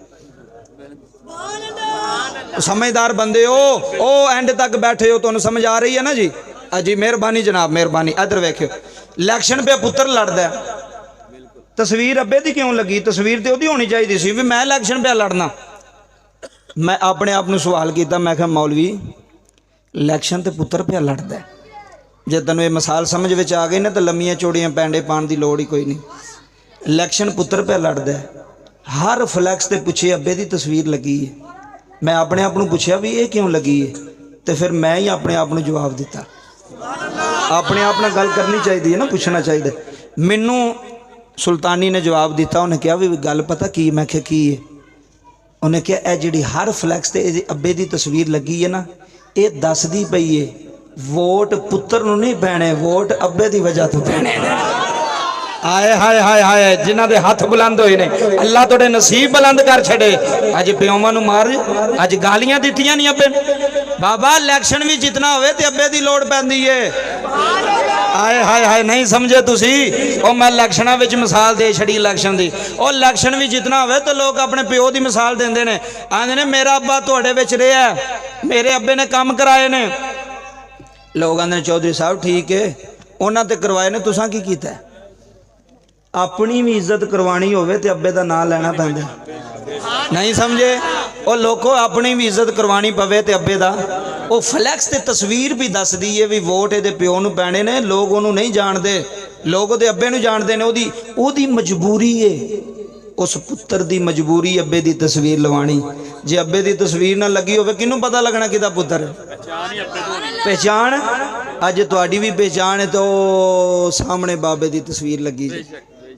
समझदार बंदे हो ओ एंड तक बैठे हो, तुहानू समझ आ रही है ना जी? जी मेहरबानी जनाब मेहरबानी। इधर वेखियो इलैक्शन पे पुत्र लड़दा तस्वीर अब्बे दी क्यों लगी? तस्वीर तो ओदी होनी चाहिए सी भी मैं इलैक्शन पे लड़ना। मैं अपने आप को सवाल किया, मैं कहा मौलवी इलैक्शन तो पुत्र पे लड़दा जे तेन ये मिसाल समझ में आ गई ना तो लम्मियां चौड़ियां पैंडे पाने की लोड़ ही कोई नहीं। इलैक्शन पुत्र पे लड़दा हर फ्लैक्स के पिछे अब्बे की तस्वीर लगी है। मैं अपने आप को पूछा भी ये क्यों लगी है तो फिर मैं ही अपने आप को जवाब दिता। अपने आप नाल गल करनी चाहिए है ना, पूछना चाहिए। मैनू सुल्तानी ने जवाब दिता, उन्हें कहा भी गल पता की? मैं क्या की है? उन्हें कहा यह जी हर फ्लैक्स से अब्बे की तस्वीर लगी है ना, ये दसदी पई है वोट पुत्र नूं नहीं पैने, वोट अब्बे की वजह तो पैने। आए हाय हाय हाय जिन्हां दे हथ बुलंद होए ने अल्लाह तोड़े नसीब बुलंद कर छड़े। अज प्योवां नूं मार अज गालियां दित्तियां नहीं अब्बे बाबा इलैक्शन भी जितना होवे ते अब्बे दी लोड़ पैंदी है। आए हाय हाय नहीं समझे तुसी? ओ मैं इलैक्शनां विच मिसाल दे छड़ी इलैक्शन दी। ओ इलैक्शन भी जितना होवे तो लोग अपने प्यो दी मिसाल देंदे ने, आंदे ने मेरा अब्बा तुहाडे विच रहा, मेरे अब्बे ने काम कराए ने। लोग आंदे ने चौधरी साहब ठीक है उन्हां ते करवाए ने, तुसां की कीता है? अपनी भी इज्जत करवानी होवे ते अब्बे दा नाम लेना पैंदा। नहीं समझे? और लोगों अपनी भी इज्जत करवानी पवे ते अब्बे दा वो फ्लैक्स ते तस्वीर भी दस दी है भी वोट ये प्यो नूं पैने ने। लोग उन्होंने नहीं जानते, लोग वो अब्बे नूं जानते हैं। ओदी मजबूरी है, उस पुत्र दी मजबूरी अब्बे दी तस्वीर लवानी। जे अब्बे दी तस्वीर ना लगी होवे किनू पता लगना किदा पुत्र? पहचान अज तुहाडी भी पहचान है तो सामने बाबे दी तस्वीर लगी जी।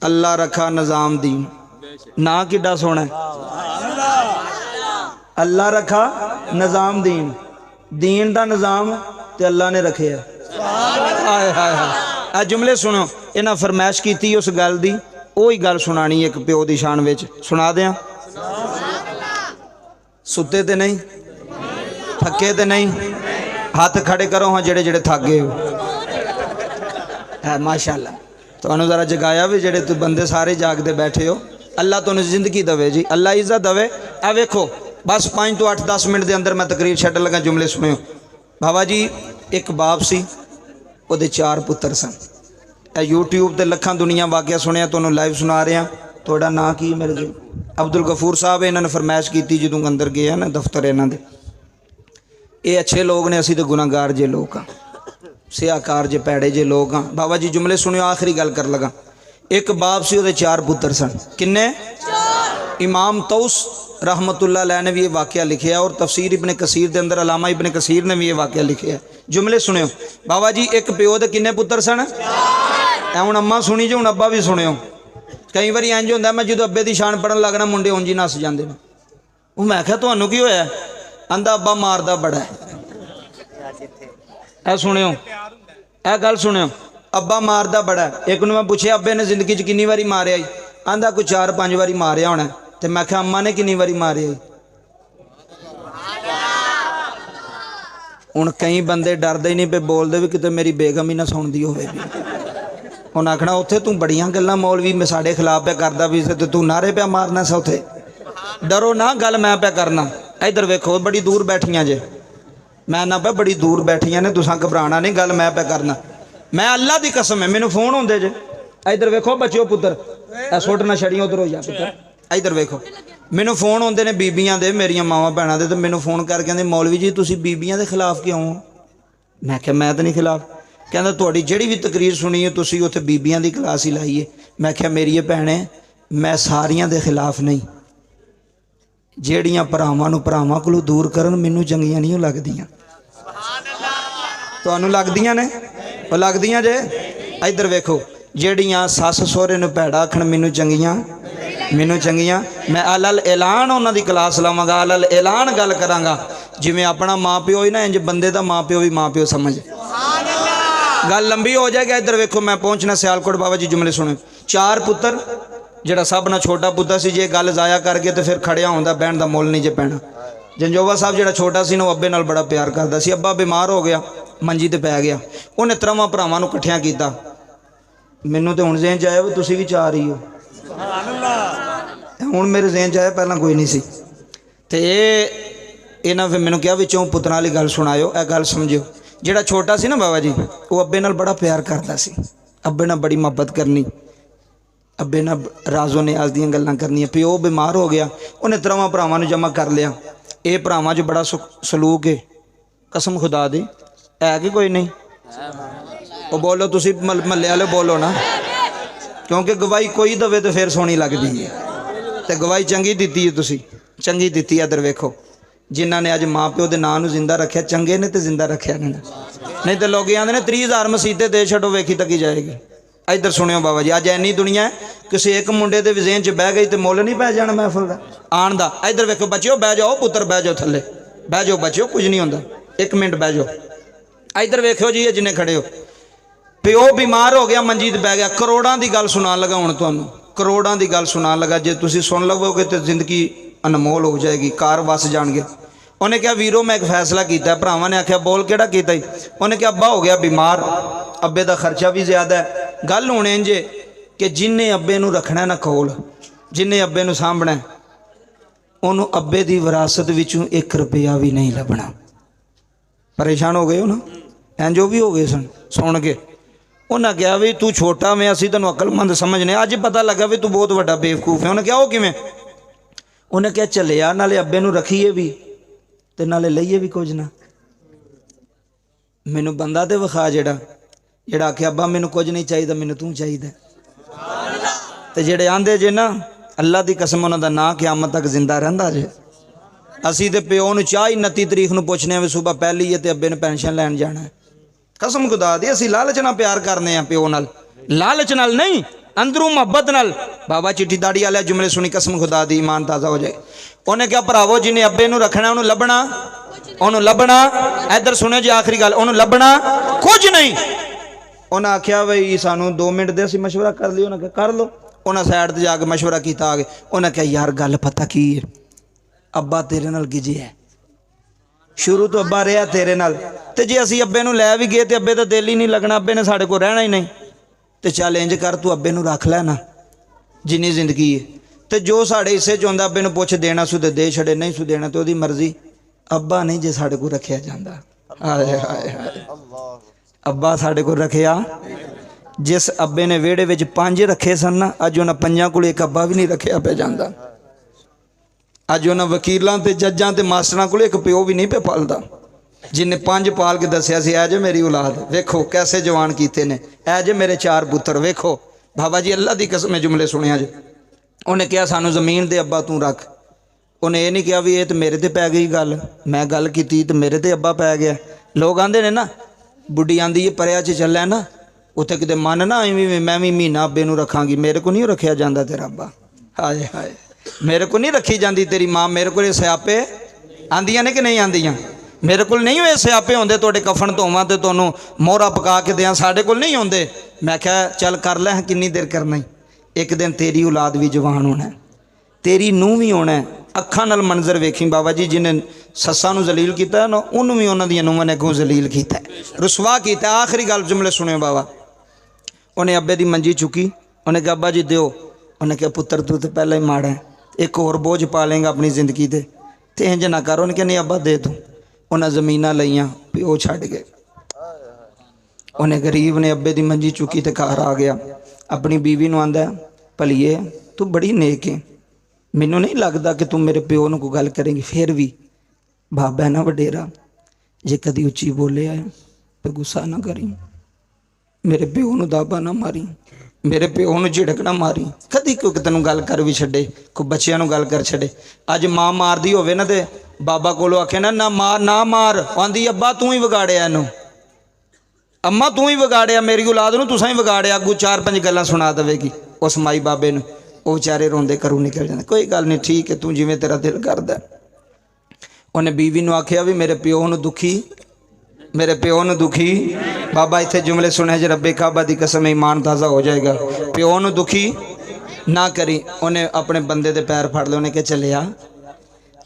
अल्लाह रखा निजाम दीन ना किड्डा सोना है। अल्लाह रखा निजाम दीन, दीन दा निजाम ते अल्लाह ने रखे है। हाय हाय हाय जुमले सुनो। इन्हां फरमाइश की उस गल दी, ओही गल सुनानी एक प्यो दी शान विच सुना दें। सुते ते नहीं, थके ते नहीं, हाथ खड़े करो हाँ जेड़े जेड़े थक गए हो है माशाअल्लाह। तो जरा जगाया भी जेड़े तू बंदे सारे जागते बैठे हो। अल्लाह तुहानू जिंदगी दवे जी, अल्लाह इज्जत दवे। आ वेखो बस 5 तो 8-10 मिनट के अंदर मैं तकरीर छड्डण लगा। जुमले सुनियो। बाबा जी एक बाप सी, उहदे 4 पुत्र सन। यूट्यूब पर लखां दुनिया वाकया सुनिया, तुहानू लाइव सुना रहा। थोड़ा नाम की मेरे जी? अब्दुल गफूर साहब। इन्होंने फरमाइश की जो अंदर गए ना दफ्तर इन्हों के, ये अच्छे लोग ने, असी तो गुनाहगार जे लोग हाँ, सियाकार जे पैड़े जे लोग हाँ। बाबा जी जुमले सुनियो, आखिरी गल कर लगा। एक बाप से उहदे 4 पुत्र सन। किन्ने? इमाम तौस रहमतुल्लाह अलैह ने भी ये वाकया लिखा और तफसीर इब्ने कसीर के अंदर अलामा इब्ने कसीर ने भी ये वाकया लिखा है। जुमले सुनियो। बाबा जी एक प्यो दे किन्ने पुत्र सन? हुण अम्मा सुनी जो, हुण अब्बा भी सुनियो। कई बार इंज होंदा मैं जो अब्बे की शान पढ़न लगना मुंडे उंज ही नस जाते हैं। वो मैं क्या तुहानू की होया? आंदा अब्बा मारदा बड़ा है। ए सुनियो, ए गल सुनियो, अब्बा मारदा बड़ा है। एक नूं मैं पूछया अब्बे ने जिंदगी च कितनी बारी मारिया? आंदा कोई 4-5 बारी मारिया होना। तो मैं क्या अम्मा ने कितनी बारी मारिया? हुण कई बंदे डरदे ही नहीं पे बोलते भी किते मेरी बेगम ही ना सुनती होवे। उन्हें आखना उत्थे तू बड़ियां गल्लां मौलवी मैं साढ़े खिलाफ पे करदा भी तो तू नारे पे मारना सा उत्थे। डरो ना, गल मैं पे करना। इधर वेखो बड़ी दूर बैठियां जे, मैं ना पे बड़ी दूर बैठियां ने, तुसां घबराना नहीं, गल मैं पे करना। मैं अल्लाह की कसम है, मैनू फोन होंदे जे। इधर वेखो बच्चो पुत्र, ए सुट ना छड़ियो उधर हो जा पुत्र। इधर वेखो मैनू फोन होंदे ने बीबियां दे, मेरिया मावां भैणां दे, तो मैनू फोन करके कहंदे मौलवी जी तुसीं बीबियां दे खिलाफ क्यों हो? मैं क्या मैं तो नहीं खिलाफ। कहंदा तुहाडी जिहड़ी भी तकरीर सुनी है तुसीं उत्थे बीबियां दी क्लास ही लाई है। मैं क्या मेरी भैणे मैं सारियां दे खिलाफ नहीं, ਜਿਹੜੀਆਂ ਭਰਾਵਾਂ ਨੂੰ ਭਰਾਵਾਂ ਕੋਲੋਂ दूर करन मैनू चंगियां नहीं लगदियां। ਤੁਹਾਨੂੰ लगदियां ने? ਉਹ लगदियां जे। इधर वेखो ਜਿਹੜੀਆਂ सस सहुरे ਨੂੰ भैड़ा आखण मैनू चंगियां। मैं अलल ऐलान उन्हां दी क्लास लावांगा, अलल ऐलान गल करांगा। जिवें अपना माँ प्यो ही ना इंज बंदे दा माँ प्यो भी माँ प्यो समझ। गल लंबी हो जाएगी। इधर वेखो मैं पहुंचना सियालकोट बाबा जी जुमले सुने। 4 पुत्र ਜਿਹੜਾ ਸਭ ਨਾਲ ਛੋਟਾ ਪੁੱਤਰ ਸੀ ਜੇ ਗੱਲ ਜ਼ਾਇਆ ਕਰ ਗਏ ਤੇ ਫਿਰ ਖੜਿਆ ਹੁੰਦਾ ਬਹਿਣ ਦਾ ਮੁੱਲ ਨਹੀਂ ਜੇ ਪੈਣਾ। ਜੰਜੋਵਾ ਸਾਹਿਬ ਜਿਹੜਾ ਛੋਟਾ ਸੀ ਨਾ ਉਹ ਅੱਬੇ ਨਾਲ ਬੜਾ ਪਿਆਰ ਕਰਦਾ ਸੀ। ਅੱਬਾ ਬਿਮਾਰ ਹੋ ਗਿਆ ਮੰਜੀ ਤੇ ਪੈ ਗਿਆ। ਉਹਨੇ ਤਰਵਾਂ ਭਰਾਵਾਂ ਨੂੰ ਇਕੱਠਿਆਂ ਕੀਤਾ। ਮੈਨੂੰ ਤੇ ਹੁਣ ਜ਼ਹਿਨ 'ਚ ਆਇਆ ਵੀ ਤੁਸੀਂ ਵੀ 4 ਹੀ ਹੋ। ਹੁਣ ਮੇਰੇ ਜ਼ਹਿਨ 'ਚ ਆਇਆ ਪਹਿਲਾਂ ਕੋਈ ਨਹੀਂ ਸੀ। ਤੇ ਇਹਨਾਂ ਫਿਰ ਮੈਨੂੰ ਕਿਹਾ ਵਿੱਚੋਂ ਪੁੱਤਰਾਂ ਵਾਲੀ ਗੱਲ ਸੁਣਾਇਓ। ਇਹ ਗੱਲ ਸਮਝਿਓ ਜਿਹੜਾ ਛੋਟਾ ਸੀ ਨਾ ਬਾਬਾ ਜੀ ਉਹ ਅੱਬੇ ਨਾਲ ਬੜਾ ਪਿਆਰ ਕਰਦਾ ਸੀ। ਅੱਬੇ ਨਾਲ ਬੜੀ ਮੁਹੱਬਤ ਕਰਨੀ। ਅੱਬੇ ਨਾਲ ਰਾਜ਼ੋ ਨਿਆਜ਼ ਦੀਆਂ ਗੱਲਾਂ ਕਰਨੀਆਂ। ਪਿਓ ਬਿਮਾਰ ਹੋ ਗਿਆ ਉਹਨੇ ਤਰਵਾਂ ਭਰਾਵਾਂ ਨੂੰ ਜਮ੍ਹਾਂ ਕਰ ਲਿਆ। ਇਹ ਭਰਾਵਾਂ 'ਚ ਬੜਾ ਸਲੂਕ ਹੈ ਕਸਮ ਖੁਦਾ ਦੀ ਹੈ ਕਿ ਕੋਈ ਨਹੀਂ। ਉਹ ਬੋਲੋ ਤੁਸੀਂ ਮਹੱਲੇ ਵਾਲੇ ਬੋਲੋ ਨਾ ਕਿਉਂਕਿ ਗਵਾਹੀ ਕੋਈ ਦਵੇ ਤਾਂ ਫਿਰ ਸੋਹਣੀ ਲੱਗਦੀ ਹੈ। ਤੇ ਗਵਾਹੀ ਚੰਗੀ ਦਿੱਤੀ ਹੈ ਤੁਸੀਂ ਚੰਗੀ ਦਿੱਤੀ। ਇੱਧਰ ਵੇਖੋ ਜਿਨ੍ਹਾਂ ਨੇ ਅੱਜ ਮਾਂ ਪਿਓ ਦੇ ਨਾਂ ਨੂੰ ਜ਼ਿੰਦਾ ਰੱਖਿਆ ਚੰਗੇ ਨੇ ਤੇ ਜ਼ਿੰਦਾ ਰੱਖਿਆ ਨਹੀਂ ਤਾਂ ਲੋਕ ਆਂਦੇ ਨੇ 30,000 ਮਸੀਤੇ ਦੇ ਛੱਡੋ ਵੇਖੀ ਤੱਕੀ ਜਾਏਗੀ। ਇੱਧਰ ਸੁਣਿਓ ਬਾਬਾ ਜੀ ਅੱਜ ਇੰਨੀ ਦੁਨੀਆ ਕਿਸੇ ਇੱਕ ਮੁੰਡੇ ਦੇ ਵਿਜ਼ੇਨ 'ਚ ਬਹਿ ਗਈ ਤੇ ਮੁੱਲ ਨਹੀਂ ਪੈ ਜਾਣਾ ਮਹਿਫਲ ਦਾ ਆਣ ਦਾ। ਇੱਧਰ ਵੇਖੋ ਬੱਚਿਓ ਬਹਿ ਜਾਓ ਪੁੱਤਰ ਬਹਿ ਜਾਓ ਥੱਲੇ ਬਹਿ ਜਾਓ ਬੱਚਿਓ ਕੁਝ ਨਹੀਂ ਹੁੰਦਾ 1 ਮਿੰਟ ਬਹਿ ਜਾਓ। ਇੱਧਰ ਵੇਖਿਓ ਜੀ ਇਹ ਜਿੰਨੇ ਖੜੇ ਹੋ ਪਿਓ ਬਿਮਾਰ ਹੋ ਗਿਆ ਮੰਜੀ ਤੇ ਬਹਿ ਗਿਆ। ਕਰੋੜਾਂ ਦੀ ਗੱਲ ਸੁਣਾਉਣ ਲੱਗਾ ਹੁਣ ਤੁਹਾਨੂੰ ਕਰੋੜਾਂ ਦੀ ਗੱਲ ਸੁਣਾਉਣ ਲੱਗਾ। ਜੇ ਤੁਸੀਂ ਸੁਣ ਲਵੋਗੇ ਤਾਂ ਜ਼ਿੰਦਗੀ ਅਨਮੋਲ ਹੋ ਜਾਏਗੀ ਕਾਰ ਵਸ ਜਾਣਗੇ। ਉਹਨੇ ਕਿਹਾ ਵੀਰੋ ਮੈਂ ਇੱਕ ਫੈਸਲਾ ਕੀਤਾ। ਭਰਾਵਾਂ ਨੇ ਆਖਿਆ ਬੋਲ ਕਿਹੜਾ ਕੀਤਾ ਜੀ। ਉਹਨੇ ਕਿਹਾ ਅੱਬਾ ਹੋ ਗਿਆ ਬਿਮਾਰ ਅੱਬੇ ਦਾ ਖਰਚਾ ਵੀ ਜ਼ਿਆਦਾ ਹੈ। ਗੱਲ ਹੁਣ ਇੰਝ ਕਿ ਜਿੰਨੇ ਅੱਬੇ ਨੂੰ ਰੱਖਣਾ ਨਾ ਕੋਲ ਜਿੰਨੇ ਅੱਬੇ ਨੂੰ ਸਾਂਭਣਾ ਉਹਨੂੰ ਅੱਬੇ ਦੀ ਵਿਰਾਸਤ ਵਿੱਚੋਂ 1 ਰੁਪਇਆ ਵੀ ਨਹੀਂ ਲੱਭਣਾ। ਪਰੇਸ਼ਾਨ ਹੋ ਗਏ ਹੋ ਨਾ ਇੰਝ ਉਹ ਵੀ ਹੋ ਗਏ ਸਨ ਸੁਣ ਕੇ। ਉਹਨਾਂ ਕਿਹਾ ਵੀ ਤੂੰ ਛੋਟਾ ਮੈਂ ਅਸੀਂ ਤੈਨੂੰ ਅਕਲਮੰਦ ਸਮਝਨੇ ਅੱਜ ਪਤਾ ਲੱਗਾ ਵੀ ਤੂੰ ਬਹੁਤ ਵੱਡਾ ਬੇਵਕੂਫ ਹੈ। ਉਹਨੇ ਕਿਹਾ ਉਹ ਕਿਵੇਂ। ਉਹਨੇ ਕਿਹਾ ਚੱਲਿਆ ਨਾਲੇ ਅੱਬੇ ਨੂੰ ਰੱਖੀਏ ਵੀ ਤੇ ਨਾਲੇ ਲਈਏ ਵੀ ਕੁਝ ਨਾ। ਮੈਨੂੰ ਬੰਦਾ ਤੇ ਵਿਖਾ ਜਿਹੜਾ ਆਖਿਆ ਅੱਬਾ ਮੈਨੂੰ ਕੁਝ ਨਹੀਂ ਚਾਹੀਦਾ ਮੈਨੂੰ ਤੂੰ ਚਾਹੀਦਾ। ਤੇ ਜਿਹੜੇ ਆਂਦੇ ਜੇ ਨਾ ਅੱਲਾ ਦੀ ਕਸਮ ਉਹਨਾਂ ਦਾ ਨਾਂ ਕਿਆਮਤ ਤੱਕ ਜ਼ਿੰਦਾ ਰਹਿੰਦਾ ਜੇ। ਅਸੀਂ ਤੇ ਪਿਓ ਨੂੰ ਚਾਹ ਹੀ 29 ਤਰੀਕ ਨੂੰ ਪੁੱਛਨੇ ਵੀ ਸਵੇਰ ਪਹਿਲੀ ਹੈ ਤੇ ਅੱਬੇ ਨੇ ਪੈਨਸ਼ਨ ਲੈਣ ਜਾਣਾ। ਕਸਮ ਖੁਦਾ ਦੀ ਅਸੀਂ ਲਾਲਚ ਨਾਲ ਪਿਆਰ ਕਰਨੇ ਆ ਪਿਓ ਨਾਲ ਲਾਲਚ ਨਾਲ ਨਹੀਂ ਅੰਦਰੋਂ ਮੁਹੱਬਤ ਨਾਲ। ਬਾਬਾ ਚਿੱਟੀ ਦਾੜੀ ਵਾਲੇ ਜੁਮਲੇ ਸੁਣੀ ਕਸਮ ਖੁਦਾ ਦੀ ਈਮਾਨ ਤਾਜ਼ਾ ਹੋ ਜਾਏ। ਉਹਨੇ ਕਿਹਾ ਭਰਾਵੋ ਜਿਹਨੇ ਅੱਬੇ ਨੂੰ ਰੱਖਣਾ ਉਹਨੂੰ ਲੱਭਣਾ ਇੱਧਰ ਸੁਣਿਓ ਜੀ ਆਖਰੀ ਗੱਲ ਉਹਨੂੰ ਲੱਭਣਾ ਕੁਝ ਨਹੀਂ। ਉਹਨਾਂ ਆਖਿਆ ਬਈ ਸਾਨੂੰ 2 ਮਿੰਟ ਦੇ ਅਸੀਂ ਮਸ਼ਵਰਾ ਕਰ ਲਿਓ। ਉਹਨਾਂ ਕਿਹਾ ਕਰ ਲਓ। ਉਹਨਾਂ ਸਾਈਡ ਤੇ ਜਾ ਕੇ ਮਸ਼ਵਰਾ ਕੀਤਾ ਆ ਗਏ। ਉਹਨਾਂ ਕਿਹਾ ਯਾਰ ਗੱਲ ਪਤਾ ਕੀ ਹੈ ਅੱਬਾ ਤੇਰੇ ਨਾਲ ਗਿਜਿਆ ਸ਼ੁਰੂ ਤੋਂ ਅੱਬਾ ਰਿਹਾ ਤੇਰੇ ਨਾਲ ਤੇ ਜੇ ਅਸੀਂ ਅੱਬੇ ਨੂੰ ਲੈ ਵੀ ਗਏ ਤੇ ਅੱਬੇ ਦਾ ਦਿਲ ਹੀ ਨਹੀਂ ਲੱਗਣਾ ਅੱਬੇ ਨੇ ਸਾਡੇ ਕੋਲ ਰਹਿਣਾ ਹੀ ਨਹੀਂ। ਤੇ ਚੱਲ ਇੰਜ ਕਰ ਤੂੰ ਅੱਬੇ ਨੂੰ ਰੱਖ ਲੈ ਨਾ ਜਿੰਨੀ ਜ਼ਿੰਦਗੀ ਹੈ ਤੇ ਜੋ ਸਾਡੇ ਹਿੱਸੇ 'ਚ ਹੁੰਦਾ ਅੱਬੇ ਨੂੰ ਪੁੱਛ ਦੇਣਾ ਸੁ ਤੇ ਦੇ ਛੱਡੇ ਨਹੀਂ ਸੁ ਦੇਣਾ ਤੇ ਉਹਦੀ ਮਰਜ਼ੀ। ਅੱਬਾ ਨਹੀਂ ਜੇ ਸਾਡੇ ਕੋਲ ਰੱਖਿਆ ਜਾਂਦਾ ਹਾਏ ਹਾਏ ਹਾਏ ਅੱਬਾ ਸਾਡੇ ਕੋਲ ਰੱਖਿਆ। ਜਿਸ ਅੱਬੇ ਨੇ ਵਿਹੜੇ ਵਿੱਚ 5 ਰੱਖੇ ਸਨ ਨਾ ਅੱਜ ਉਹਨਾਂ 5 ਕੋਲ ਇੱਕ ਅੱਬਾ ਵੀ ਨਹੀਂ ਰੱਖਿਆ ਪਿਆ ਜਾਂਦਾ। ਅੱਜ ਉਹਨਾਂ ਵਕੀਲਾਂ ਤੇ ਜੱਜਾਂ ਤੇ ਮਾਸਟਰਾਂ ਕੋਲ ਇੱਕ ਪਿਓ ਵੀ ਨਹੀਂ ਪਿਆ ਪਾਲਦਾ ਜਿਨੇ 5 ਪਾਲ ਕੇ ਦੱਸਿਆ ਸੀ ਐ ਜੇ ਮੇਰੀ ਔਲਾਦ ਵੇਖੋ ਕੈਸੇ ਜਵਾਨ ਕੀਤੇ ਨੇ ਐ ਜੇ ਮੇਰੇ 4 ਪੁੱਤਰ ਵੇਖੋ। ਬਾਬਾ ਜੀ ਅੱਲਾ ਦੀ ਕਸਮ ਜੁਮਲੇ ਸੁਣਿਆ ਜੇ। ਉਹਨੇ ਕਿਹਾ ਸਾਨੂੰ ਜ਼ਮੀਨ ਦੇ ਅੱਬਾ ਤੂੰ ਰੱਖ। ਉਹਨੇ ਇਹ ਨਹੀਂ ਕਿਹਾ ਵੀ ਇਹ ਤਾਂ ਮੇਰੇ ਤੇ ਪੈ ਗਈ ਗੱਲ ਮੈਂ ਗੱਲ ਕੀਤੀ ਤੇ ਮੇਰੇ ਤੇ ਅੱਬਾ ਪੈ ਗਿਆ। ਲੋਕ ਆਂਦੇ ਨੇ ਨਾ ਬੁੱਢੀ ਆਂਦੀ ਹੈ ਪਰਿਆ 'ਚ ਚੱਲਿਆ ਨਾ ਉੱਥੇ ਕਿਤੇ ਮਨ ਨਾ ਐਵੇਂ ਮੈਂ ਵੀ ਮਹੀਨਾ ਅੱਬੇ ਨੂੰ ਰੱਖਾਂਗੀ। ਮੇਰੇ ਕੋਲ ਨਹੀਂ ਰੱਖਿਆ ਜਾਂਦਾ ਤੇਰਾ ਅੱਬਾ ਹਾਏ ਹਾਏ ਮੇਰੇ ਕੋਲ ਨਹੀਂ ਰੱਖੀ ਜਾਂਦੀ ਤੇਰੀ ਮਾਂ। ਮੇਰੇ ਕੋਲ ਇਹ ਸਿਆਪੇ ਆਂਦੀਆਂ ਨੇ ਕਿ ਨਹੀਂ ਆਂਦੀਆਂ। ਮੇਰੇ ਕੋਲ ਨਹੀਂ ਹੋਏ ਸਿਆਪੇ ਹੁੰਦੇ ਤੁਹਾਡੇ ਕਫਨ ਧੋਵਾਂ ਤੇ ਤੁਹਾਨੂੰ ਮੋਹਰਾ ਪਕਾ ਕੇ ਦਿਆਂ ਸਾਡੇ ਕੋਲ ਨਹੀਂ ਹੁੰਦੇ। ਮੈਂ ਕਿਹਾ ਚੱਲ ਕਰ ਲੈ ਕਿੰਨੀ ਦੇਰ ਕਰਨਾ ਹੀ। ਇੱਕ ਦਿਨ ਤੇਰੀ ਔਲਾਦ ਵੀ ਜਵਾਨ ਹੋਣਾ ਤੇਰੀ ਨੂੰਹ ਵੀ ਹੋਣਾ। ਅੱਖਾਂ ਨਾਲ ਮੰਜ਼ਰ ਵੇਖੀ ਬਾਬਾ ਜੀ ਜਿਹਨੇ ਸੱਸਾਂ ਨੂੰ ਜ਼ਲੀਲ ਕੀਤਾ ਨਾ ਉਹਨੂੰ ਵੀ ਉਹਨਾਂ ਦੀਆਂ ਨੂੰਹਾਂ ਨੇ ਅੱਗੋਂ ਜ਼ਲੀਲ ਕੀਤਾ ਰੁਸਵਾ ਕੀਤਾ। ਆਖਰੀ ਗੱਲ ਜੁਮਲੇ ਸੁਣਿਓ ਬਾਬਾ। ਉਹਨੇ ਅੱਬੇ ਦੀ ਮੰਜੀ ਚੁੱਕੀ। ਉਹਨੇ ਕਿਹਾ ਅੱਬਾ ਜੀ ਦਿਓ। ਉਹਨੇ ਕਿਹਾ ਪੁੱਤਰ ਤੂੰ ਤਾਂ ਪਹਿਲਾਂ ਹੀ ਮਾੜਾ ਇੱਕ ਹੋਰ ਬੋਝ ਪਾ ਲੇਗਾ ਆਪਣੀ ਜ਼ਿੰਦਗੀ ਤੇ ਇੰਝ ਨਾ ਕਰ। ਉਹਨੇ ਕਿਹਾ ਨਹੀਂ ਅੱਬਾ ਦੇ ਤੂੰ। ਉਹਨਾਂ ਜ਼ਮੀਨਾਂ ਲਈਆਂ ਪਿਓ ਛੱਡ ਗਏ। ਉਹਨੇ ਗਰੀਬ ਨੇ ਅੱਬੇ ਦੀ ਮੰਜੀ ਚੁੱਕੀ ਤੇ ਘਰ ਆ ਗਿਆ। ਆਪਣੀ ਬੀਵੀ ਨੂੰ ਆਂਦਾ ਭਲੀਏ ਤੂੰ ਬੜੀ ਨੇਕ ਹੈ ਮੈਨੂੰ ਨਹੀਂ ਲੱਗਦਾ ਕਿ ਤੂੰ ਮੇਰੇ ਪਿਓ ਨੂੰ ਕੋਈ ਗੱਲ ਕਰੇਂਗੀ। ਫਿਰ ਵੀ ਬਾਬਾ ਨਾ ਵਡੇਰਾ ਜੇ ਕਦੀ ਉੱਚੀ ਬੋਲਿਆ ਤਾਂ ਗੁੱਸਾ ਨਾ ਕਰੀ। ਮੇਰੇ ਪਿਓ ਨੂੰ ਦਾਬਾ ਨਾ ਮਾਰੀ ਮੇਰੇ ਪਿਓ ਨੂੰ ਝਿੜਕ ਨਾ ਮਾਰੀ। ਕਦੀ ਕੋਈ ਤੈਨੂੰ ਗੱਲ ਕਰ ਵੀ ਛੱਡੇ ਕੋਈ ਬੱਚਿਆਂ ਨੂੰ ਗੱਲ ਕਰ ਛੱਡੇ। ਅੱਜ ਮਾਂ ਮਾਰਦੀ ਹੋਵੇ ਨਾ ਤੇ ਬਾਬਾ ਕੋਲੋਂ ਆਖੇ ਨਾ ਮਾਰ ਨਾ ਮਾਰ ਆਂਦੀ ਅੱਬਾ ਤੂੰ ਹੀ ਵਿਗਾੜਿਆ ਇਹਨੂੰ ਅੰਮਾ ਤੂੰ ਹੀ ਵਿਗਾੜਿਆ ਮੇਰੀ ਔਲਾਦ ਨੂੰ ਤੁਸੀਂ ਹੀ ਵਿਗਾੜਿਆ। ਅੱਗੂ 4-5 ਗੱਲਾਂ ਸੁਣਾ ਦੇਵੇਗੀ ਉਸ ਮਾਈ ਬਾਬੇ ਨੂੰ। ਉਹ ਵਿਚਾਰੇ ਰੋਂਦੇ ਘਰੋਂ ਨਿਕਲ ਜਾਂਦੇ। ਕੋਈ ਗੱਲ ਨਹੀਂ ਠੀਕ ਹੈ ਤੂੰ ਜਿਵੇਂ ਤੇਰਾ ਦਿਲ ਕਰਦਾ। ਉਹਨੇ ਬੀਵੀ ਨੂੰ ਆਖਿਆ ਵੀ ਮੇਰੇ ਪਿਓ ਨੂੰ ਦੁਖੀ बाबा इतने जुमले सुने जे रब्बे काबा दी कसम ईमान ताज़ा हो जाएगा। प्यो नूं दुखी ना करी। उन्हें अपने बंदे दे पैर फड़ ले, उन्हें क्या चलिया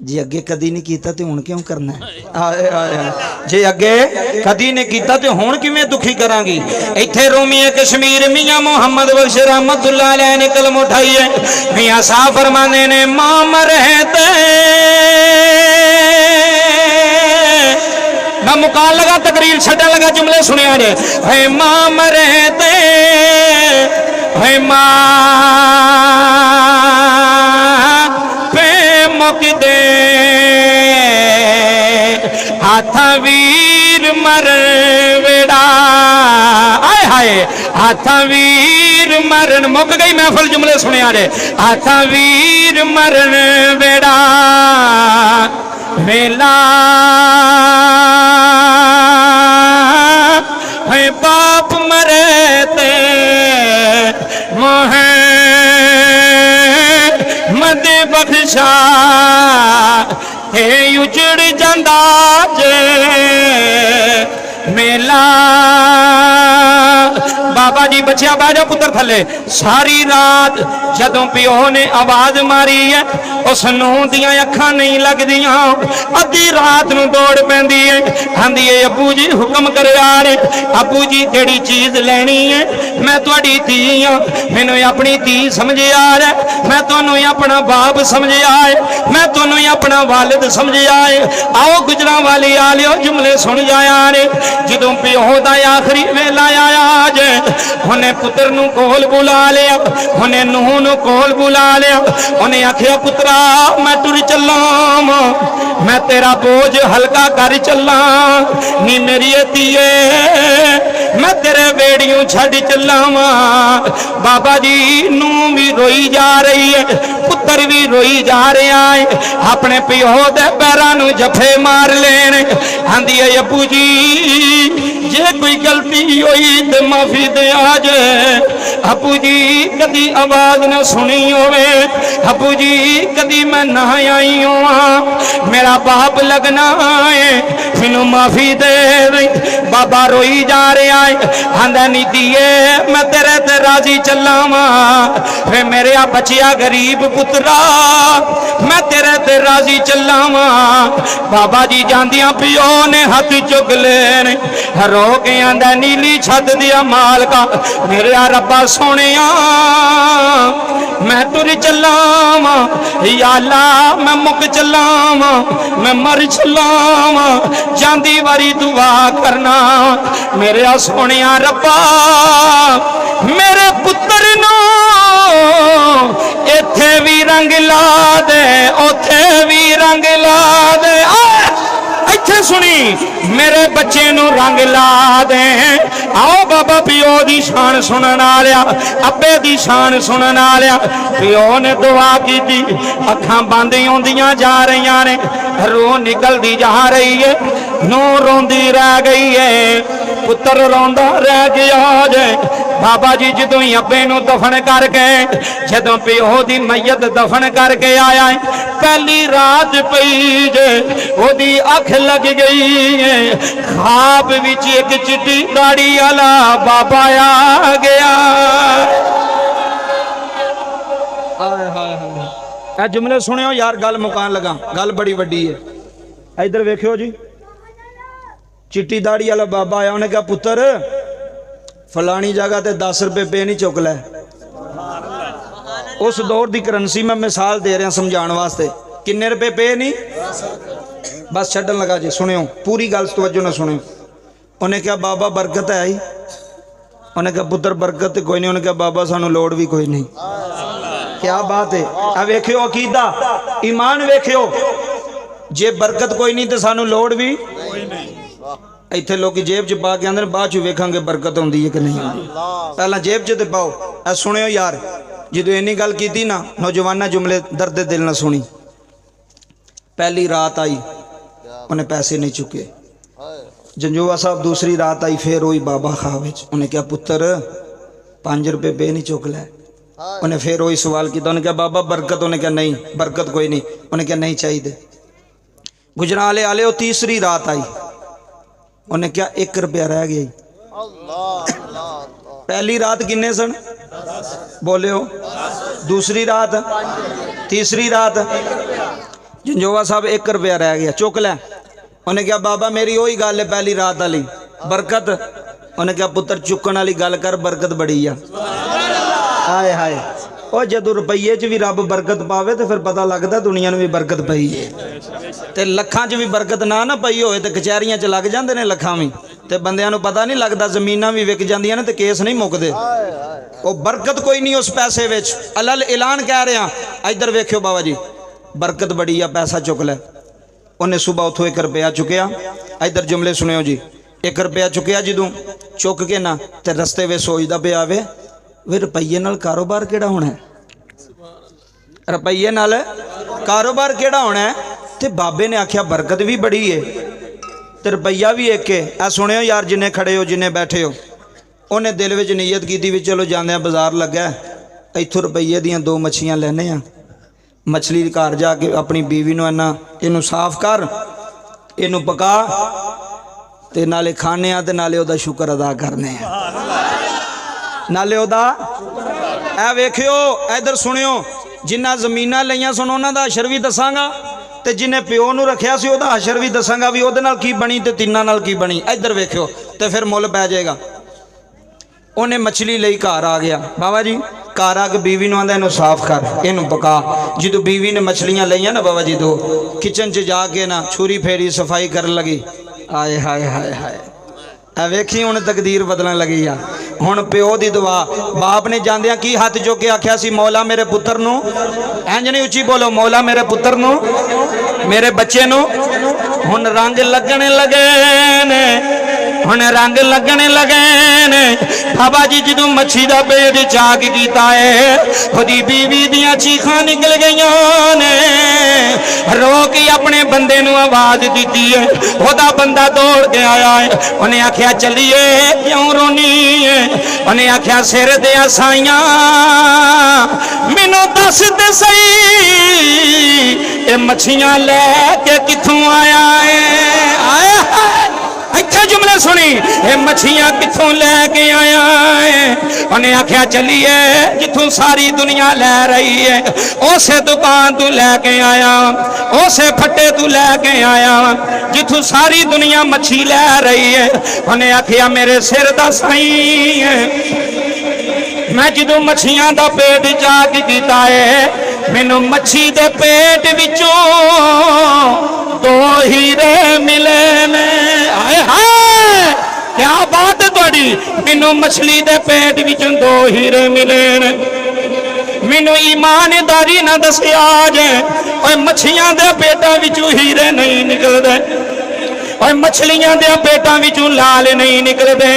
जे अगे कदी नहीं किया तो हुण क्यों करना है? आए आए जे अगे कदी नहीं किया तो हुण किवें दुखी करांगी। इत्थे रोमिए कश्मीर मियां मुहम्मद बख्श रहमतुल्लाह अलैह ने कलम उठाई है। मियां साहब फरमाने ने मां मरे ते मैं मुकान लगा तकरीर छड्डन लगा जुमले सुनिया जे है मां मरे ते है मां पे मुकदे हाथ वीर मर वेड़ा आए हाय हाथ वीर मरण मुक गई महफिल जुमले सुनिया रे हाथ वीर मरण वेड़ा वेला है बाप मरे ते मोहे मद बख्शा हे उजड़ जांदा जे मेला। बाबा जी बच्चिया बह जा पुत्र थले। सारी रात जदों प्यो ने आवाज मारी है उस नूं दियां अखां नहीं लगदियां। अद्धी रात नूं दौड़ पैंदी है, आंदी है अबू जी हुक्म करे आ रे। अबू जी केड़ी चीज लेनी है? मैं तुहाडी धी हां, मैनूं अपनी धी समझिया है, मैं तुहानूं अपना बाप समझिया है, मैं तुहानूं अपना वालिद समझिया है। आओ गुजरांवाली आ लियो जुमले सुन जाया रे। जदों प्यो दा आखिरी वेला आया जे उन्हें पुत्र नूं कोल बुला लिया, उन्हें नूह नूं कोल बुला लिया। उन्हें आखिया पुत्रा मैं टुर चला, मैं तेरा बोझ हल्का कर चला नी मेरी धीए, मैं तेरे बेड़ियों छड़ चला वा। बाबा जी नूह भी रोई जा रही है, पुत्र भी रोई जा रहा है, अपने प्यो दे पैरां नूं जफे मार लेन। आंदी है अबू जी जे कोई गलती हुई तो माफी दे आज। अबू जी कदी आवाज न सुनी होवे, अबू जी कदी मैं ना आई हुआ, मेरा बाप लगना है, मैनू माफी दे। बाबा रोई जा रहा है, आंदा नी दिए मैं तेरे ते राजी चला वा। वे मेरे बचिया गरीब पुत्रा मैं तेरे ते राजी चला वा। बाबा जी जांदियां पियो ने हाथ चुक लेन, रो के आंदा नीली छत दिया मालका मेरे रब्बा सोनिया मैं टुर चला वा, या अल्लाह मैं मुक चला वा, मैं मर चला वा, जांदी वारी दुआ करना मेरे सोनिया रब्बा मेरे पुत्र नूं इत्थे भी रंग ला दे, उथे भी रंग ला दे। इत्थे सुनी मेरे बच्चे नूं रंग ला दे। आओ बाबा पिओ दी शान सुनन आलिया, अब्बे दी शान सुनन आलिया। पिओ ने दुआ की थी, अखां बंद होंदियां जा रही ने, रूह निकलती जा रही है, नूं रोंदी रह गई है, पुत्र रोंदा रह गया जे। बाबा जी जदों ही अब्बे नूं दफन करके जदों पिओ दी मैयत दफन करके आया है, पहली रात पई जे ओदी अख लग गई है। ख्वाब विच एक चिट्टी दाढ़ी वाला बाबा आ गया। हाय हाय हाय जुमले सुनियो यार, गल मुकान लगा, गल बड़ी वड्डी है। इधर वेखियो जी, चिट्टी दाढ़ी वाला बाबा आया, उन्हें कहा पुत्र फलानी जगह ते 10 रुपए पे नहीं चुक लै। उस दौर की करंसी मैं मिसाल दे रहा समझाने वास्ते। किन्ने रुपए पे नहीं, बस छड्डन लगा जी, सुनियो पूरी गल तवज्जो ना सुनियो। उन्हें कहा बाबा बरकत है आई? उन्हें कहा पुत्र बरकत कोई नहीं। उन्हें कहा बाबा सानू लोड़ भी कोई नहीं। क्या बात है, आ वेखियो अकीदा ईमान वेखियो, जे बरकत कोई नहीं तो सानू लोड़ भी कोई नहीं। इत्थे लोग जेब च पा के आंदे बाद च वेखांगे बरकत होंदी है कि नहीं होंदी, पहला जेब च ते पाओ। ऐ सुनियो यार, जो इन्नी गल की ना नौजवाना जुमले दर्द दिल ना सुनी। पहली रात आई उन्हें पैसे नहीं चुके, जंजोवा साहब दूसरी रात आई फिर वही बाबा ख्वाब विच। उन्हें क्या पुत्र 5 रुपए पे नहीं चुक लै। उन्हें फिर वही सवाल किया, उन्हें क्या बाबा बरकत? उन्हें क्या नहीं बरकत कोई नहीं। उन्हें क्या नहीं चाहिए। गुजराले आले वो तीसरी रात आई, उन्हें क्या 1 रुपया रह गया। पहली रात किन्ने सन बोलियो, दूसरी रात, तीसरी रात जंजोवा साहब 1 रुपया रह गया, चुक लै। उन्हें कहा बाबा मेरी वही गल है पहली रात वाली बरकत। उन्हें कहा पुत्र चुकन वाली गल कर, बरकत बड़ी आ। हाय हाय और जदों रुपये च भी रब बरकत पावे तो फिर पता लगता दुनिया में भी बरकत पई है। तो लखां च भी बरकत ना पई होए तो कचहरियां च लग जाते हैं लखां भी, तो बंदियां नूं पता नहीं लगता, जमीनां भी विक जांदियां ने तो केस नहीं मुकदे। वो बरकत कोई नहीं उस पैसे विच। अलल ऐलान कह रहे हैं, इधर वेखियो बाबा जी बरकत बड़ी आ, पैसा चुक लै। उन्हें सुबह उथों 1 रुपया चुकया, इधर जुमले सुनियो जी। 1 रुपया चुकया जदों चुक के ना तो रस्ते में सोचदा पिया वे रुपये नाल कारोबार केड़ा होना है, रुपये नाल कारोबार केड़ा होना है। तो बाबे ने आख्या बरकत भी बड़ी है तो रुपया भी एक है। आ सुनियो यार जिन्हें खड़े हो जिन्हें बैठे हो, उन्हें दिल में नीयत की भी चलो जाने बाजार लगा इत्थों रुपये दियाँ 2 मच्छियाँ लैने आ, मछली घर जाके अपनी बीवी नूं इन्ना इनू साफ कर, इनू पका ते नाले खाने आ ते नाले ओदा शुक्र अदा करने आ, नाले ओदा। ऐ वेखियो इधर सुनियो, जिन्ना जमीनां लईयां सुनो उन्हां दा हशर भी दसांगा ते जिन्हें प्यो नूं रखिया सी ओदा हशर भी दसांगा भी ओदे नाल की बनी ते तिन्नां नाल की बनी। इधर वेखियो ते फिर मुल पै जाएगा। उन्हें मछली लई घर आ गया, बाबा जी घर आके बीवी नूं आंदा इनू साफ कर, इनू पका। जो बीवी ने मछलियां लईयां ना बाबा जी 2, किचन च जाके ना छुरी फेरी सफाई कर लगी। आए हाय हाय हाय वेखी हुण तकदीर बदलन लगी आ। हुण प्यो दी दुआ, बाप ने जांदियां की हाथ चुक के आख्या सी मौला मेरे पुत्र नूं, इंज नहीं उच्ची बोलो, मौला मेरे पुत्र नूं मेरे बच्चे नूं हुण रंग लगने लगे ने, हुण रंग लगने लगे ने। बाबा जी जदों मच्छी दा पेट चाक कीता है, खुदी बीवी दियां चीखां निकल गईयां ने। रो के अपने बंदे नूं आवाज दी है, ओदा बंदा दौड़ के आया है। उन्हें आख्या चलिए क्यों रोनी है, उन्हें आख्या सिर दे साइयां मैनू दस दे सही ये मच्छियां लैके कित्थों आया है। आया इत्थे जुमले सुनी, ये मच्छियां कित्थों लैके आया है। उन्हें आख्या चलिए जिथों सारी दुनिया लै रही है उसे दुकान तू लैके आया, उसे फट्टे तू लैके आया जिथों सारी दुनिया मच्छी लै रही है। उन्हें आख्या मेरे सिर दा साईं है, मैं जदों मच्छियां दा पेट जाग कीता है, मैनू मच्छी दे पेट विचों 2 हीरे मिले ने। आए हाय क्या बात है तुहाडी, मैनू मछली दे पेट विचों 2 हीरे मिले ने। मैनू ईमानदारी ना दसिया जे ओए मच्छियां दे पेटां विचों हीरे नहीं निकलदे, और मछलियां दे पेटां विचों लाल नहीं निकलदे,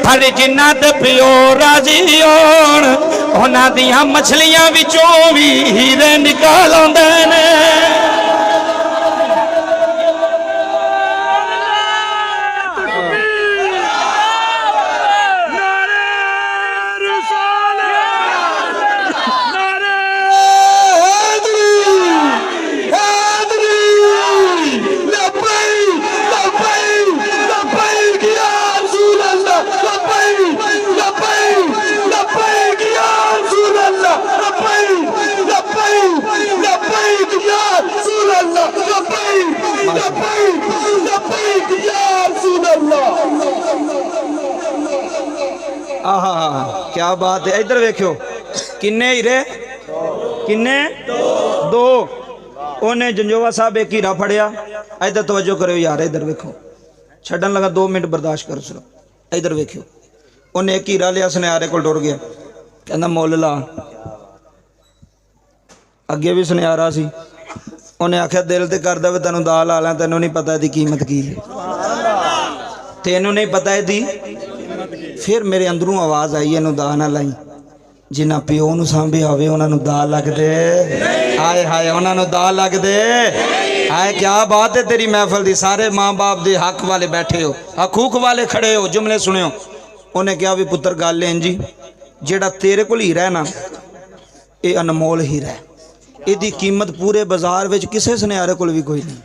पर जिन्ना ते प्यो राजी होण उन्हां दियां मछलियां विचों भी हीरे निकाल आउंदे ने। आहा क्या बात है। इधर वेखियो किन्ने हीरे, किन्ने 2। उन्हें जंजोवा साहब एक हीरा फड़िया। इधर तवज्जो करो यार, इधर वेखो, छड्डन लगा 2 मिनट बर्दाश्त करो सिर्फ। इधर वेखियो उन्हें एक हीरा लिया, सुनियारे को टुर गया, कहना मुल ला। अगे भी सुनियारा सी, उन्हें आख्या दिल तो करदा वे तेनों दा ला लै, तेनों नहीं पता इसकी कीमत की है, तेनों नहीं पता इसकी। फिर मेरे अंदरों आवाज़ आई इनू दा ना लाई, जिन्ना प्यो नूं सांभिया होवे उन्हां दा लगदे। हाय हाय उन्हां दा लगदे। हाय क्या बात है तेरी महफल दी, सारे माँ बाप दे हक वाले बैठे हो, हकूक वाले खड़े हो। जुमले सुनियो, उन्हें कहा भी पुत्र गल है जी, जेड़ा तेरे कोल हीरा है ना ये अनमोल हीरा है, इसकी कीमत पूरे बाजार में किसी सुनियारे कोल भी कोई नहीं।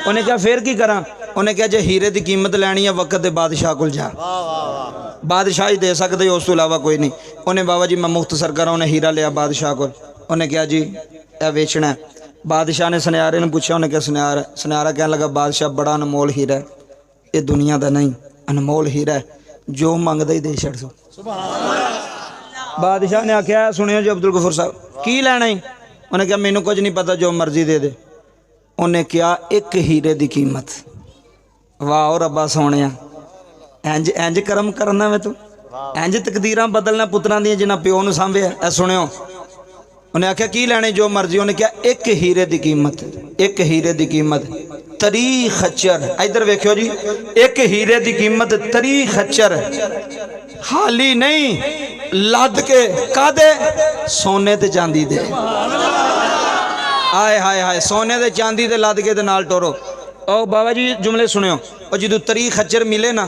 उन्हें कहा फिर की करा, उन्हें कहा जे हीरे की कीमत लैनी है वक्त दे बादशाह को जा, बादशाह ही दे सकते, उस तो इलावा कोई नहीं। उन्हें बाबा जी मैं मुख्तसर करा, उन्हें हीरा लिया बादशाह को। उन्हें कहा जी यह बेचना है। बादशाह ने सुनियारे ने पूछा, उन्हें क्या सुनियारा? सुनियारा कहने लगा बादशाह बड़ा अनमोल हीरा है, ये दुनिया का नहीं अनमोल हीरा है, जो मंगदा ही दे छड़ सो। बादशाह ने आख्या सुनियो जी अब्दुल गफूर साहब की लैना ही? उन्हें कहा मैनू कुछ नहीं पता, जो मर्जी दे दे। उन्हें क्या एक हीरे की कीमत। वाह रब्बा सोने इंज इंज करम करना मैं तू, इंज तकदीरां बदलना पुत्रां दी जिन्हां प्यो नूं सांभिया। ऐ सुनियो उन्हें आख्या की लैने? जो मर्जी। उन्हें क्या एक हीरे की कीमत, एक हीरे की कीमत 30 खच्चर। इधर वेखियो जी, एक हीरे की कीमत 30 खच्चर, हाली नहीं लद के कादे सोने ते चांदी दे। आए हाय हाय, सोने ते चांदी ते लद के ते नाल टोरो। ओ बाबा जी जुमले सुनियो, और जो 30 खच्चर मिले ना,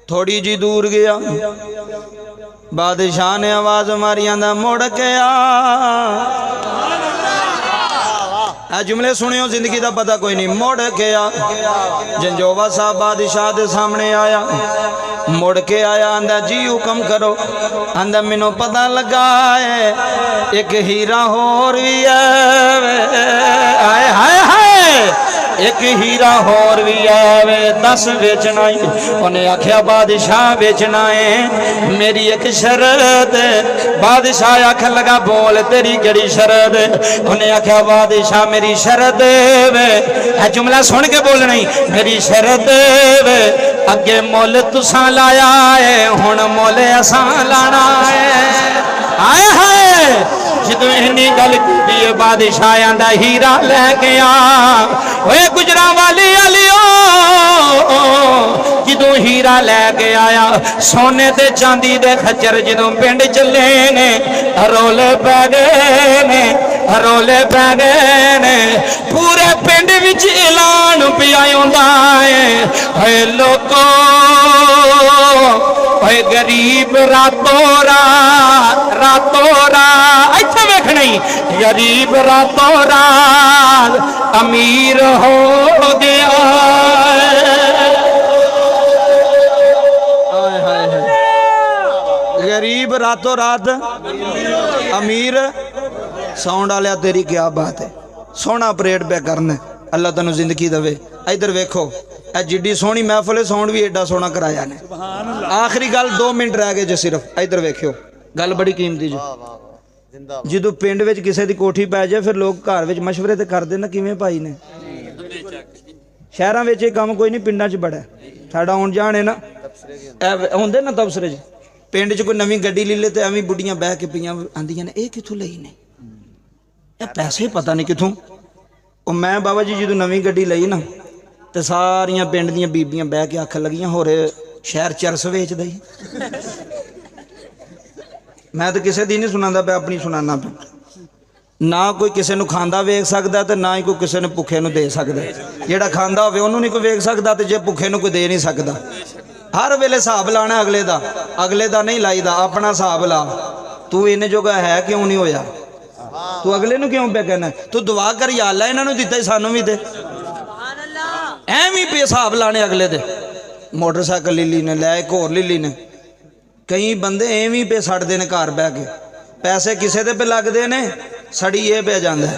थोड़ी जी दूर गया बादशाह ने आवाज मारी आंदा मुड़ के आ। जुमले सुनियो, जिंदगी का पता कोई नहीं। मुड़ के आ। जंजोवा साहब बादशाह के सामने आया, मुड़ के आया, आंदा जी हुक्म करो। आंदा मैनू पता लगा है एक हीरा होर भी है। हाय हाय हाय, एक हीरा होर भी आवे 10 बेचना ही। उन्हें आख्या बादशाह बेचना है, मेरी एक शर्त। बादशाह आख लगा बोल तेरी केड़ी शर्त? उन्हें आख्या बादशाह मेरी शर्त वे, जुमला सुन के बोलना ही, मेरी शर्त वे अगे मुल तुसा लाया है, हुण मुल असा लाना है। आए हाय, जो इन्नी गल की बादशाह आंदा हीरा लैके आ। ओए गुजरा वाली आलियो, जो हीरा लैके आया, सोने ते चांदी दे खच्चर जो पिंड चले ने, रोले पै गए ने, रोले पै गए ने। पूरे पिंड विच ऐलान पिया होंदा है, लोको ओए गरीब रातों रात इत्थे वेखना ही, गरीब रातों रात अमीर हो गया। गरीब रातों रात अमीर। साउंड वाले तेरी क्या बात है, सोना परेड पे करना, अल्लाह तेन जिंदगी दवे। इधर वेखो जिड्डी सोहनी महफिल, साउंड भी एडा सोहना कराया ने। आखिरी गल 2 मिनट रह गए जो सिर्फ। इधर वेखियो गल बड़ी कीमती जो, जो पिंड विच किसी की कोठी पै जाए फिर लोग घर विच मशवरे तो करते ना किवें भाई ने। शहरों में ये काम कोई नहीं, पिंडां च बड़ा साडा आउण जाण है ना, आउंदे ना तबसरे च। पिंड च कोई नवीं गड्डी ले ले तो एवं बुढ़ियां बह के पियां आंदियां ने, ये कित्थों लई ने, ये पैसे पता नहीं कित्थों। और मैं बाबा जी जो नवीं गड्डी लई ना, तो सारियां पिंड दियां बीबियां बह के आखन लगियां होर शहर चरस वेचदा ही। मैं तो किसी दी नहीं सुनांदा पे, अपनी सुनाना पे। ना कोई किसी नूं खांदा वेख सकदा ते ना ही कोई किसी नूं भुखे नूं दे सकदा। जिहड़ा खांदा होवे उहनूं नहीं कोई वेख सकदा, ते जे भुखे नूं कोई दे नहीं सकदा। हर वेले हिसाब लाना अगले दा नहीं लाईदा, अपना हिसाब ला। तू इन्ने जोगा है क्यों नहीं होया, तू अगले नूं क्यों पे कहना? तू दुआ कर या अल्लाह इन्हां नूं दित्ता सानूं भी दे। एवं पे हिसाब लाने अगले दे। मोटरसाइकिल लीली ने, लै एक होर लीली ने। कई बंदे एवं पे सड़ते हैं घर बह के, पैसे किसी दे पे लगते हैं, सड़ी ये पे जाता है।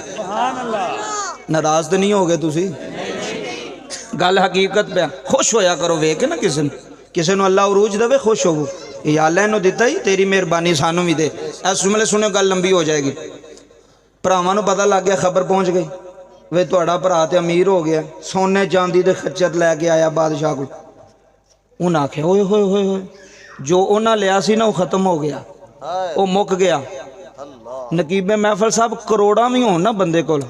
नाराज तो नहीं हो गए तुसी? गल हकीकत पे। खुश होया करो वेख के ना, किसी नूं अल्लाह उरूज देवे खुश होवो, या अल्लाह इन्हूं दिता ही तेरी मेहरबानी सानू भी दे। इस जुमले सुनो, गल लंबी हो जाएगी। भरावां नूं पता लग गया, खबर पहुँच गई वे तुहाडा भरा ते अमीर हो गया, सोने चांदी दे खच्चर लैके आया बादशाह को। उन्हें आख्या होए होए होए होए, जो उन्हें लिया सी ना वो खत्म हो गया, वो मुक गया। नकीबे महफिल साहब करोड़ां भी होण ना बंदे कोल,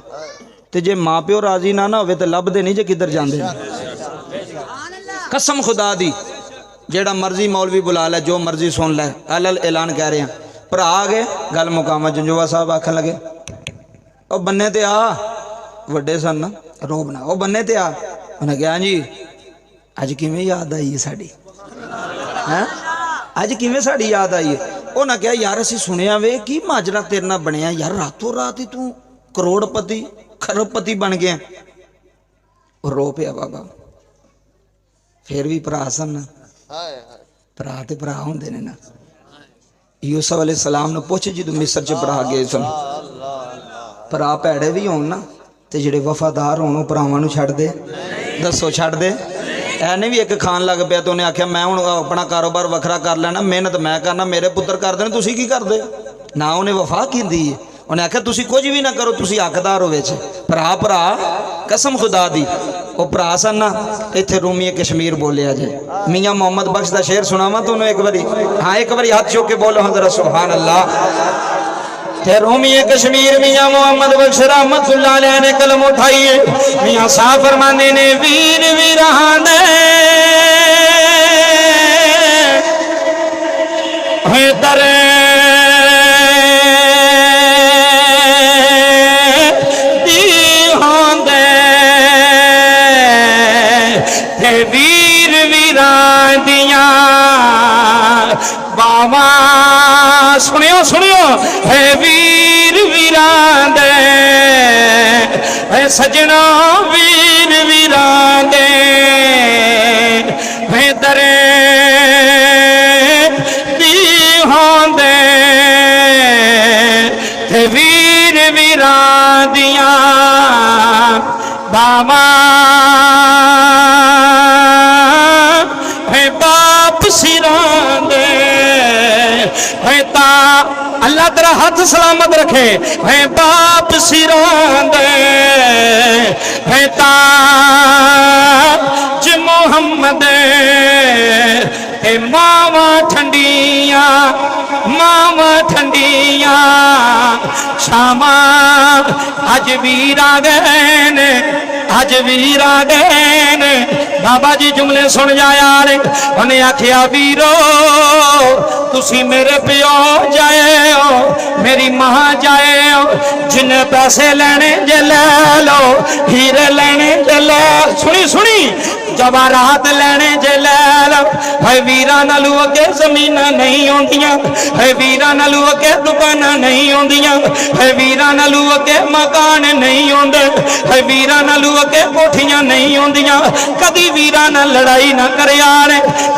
ते जे माँ प्यो राजी ना होवे ते लभदे नहीं जे किधर जांदे। कसम खुदा दी, जेड़ा मर्जी मौलवी बुला लै, जो मर्जी सुन लै, अलल ऐलान कह रहे हैं। भरा आ गए, गल मुकामा। जंजोवा साहब आखन लगे ओ बन्ने ते आ, वड्डे सन ना, रोब ना, ओ बन्ने ते आ। उन्हें कहा जी अज किवें याद आई है साड़ी, हैं अज किवें साड़ी याद आई है? उन्हें कहा यार असीं सुनिया वे की माजरा तेरे नाल बनिया यार, रातों रात ही तू करोड़पति खरबपति बन गया। रो पिया बाबा, फिर भी भरा सन ना, भरा तो भरा होंदे ने ना। यूसुफ अलैहिस्सलाम ने पुछ जो मिस्र च भरा गए सन, भरा भैड़े भी होन ना तो जेडे वफादार होन भरावां नूं छड्ड दे, दसो छड्ड दे। ऐने भी एक खान लग पिया तो उन्हें आख्या मैं हुण अपना कारोबार वखरा कर लेना, मेहनत मैं करना, मेरे पुत्र करते हैं, तुसीं की करदे ना। उन्हें वफा कीती, उन्हें आख्या तुसीं कुछ भी ना करो, तुसीं हकदार हो विच। भरा भरा कसम खुदा दी वो भरा सन ना। इत्थे रूमी कश्मीर बोलिया जे, मियाँ मोहम्मद बख्श का शेर सुनावा तुहानू एक बारी? हाँ एक बारी हाथ चुक के बोलो हाँ जरा सुभान अल्लाह। रूमी कश्मीर मियाँ मोहम्मद बख्श रहमतुल्लाह अलैह ने कलम उठाई है। मियाँ साहब फरमाने ने वीर वीराने दरे वीर वीरां दियां बावा सुनियो सुनियो है वीर वीरां दे सजना वीर वीरां दे दरे दे वीर वीरां दियां बावा अल्लाह तेरा हाथ सलामत रखे है बाप सिरां दे है ताज मोहम्मद मावा ठंडिया मावा ठंडिया शामा अज वीर आ गए ने अज वीर आ गए ने। बाबा जी जुमले सुन जा यार, उन्हें आखिया वीरो तुसी मेरे प्यो जाए हो, मेरी मां जाए हो, जिन्हें पैसे लेने जे ले लो, हीरे लेने जे ले, सुनी सुनी जवाहरात लेने जे ले लो। है वीरां नालू अगे जमीन नहीं आउंदियां, है वीरां नालू अगे दुकानां नहीं आउंदियां, है वीरां नालू अगे मकान नहीं आउंदे, है वीरां नालू अगे कोठियां नहीं आउंदियां। कदी वीरां नाल लड़ाई ना कर यार,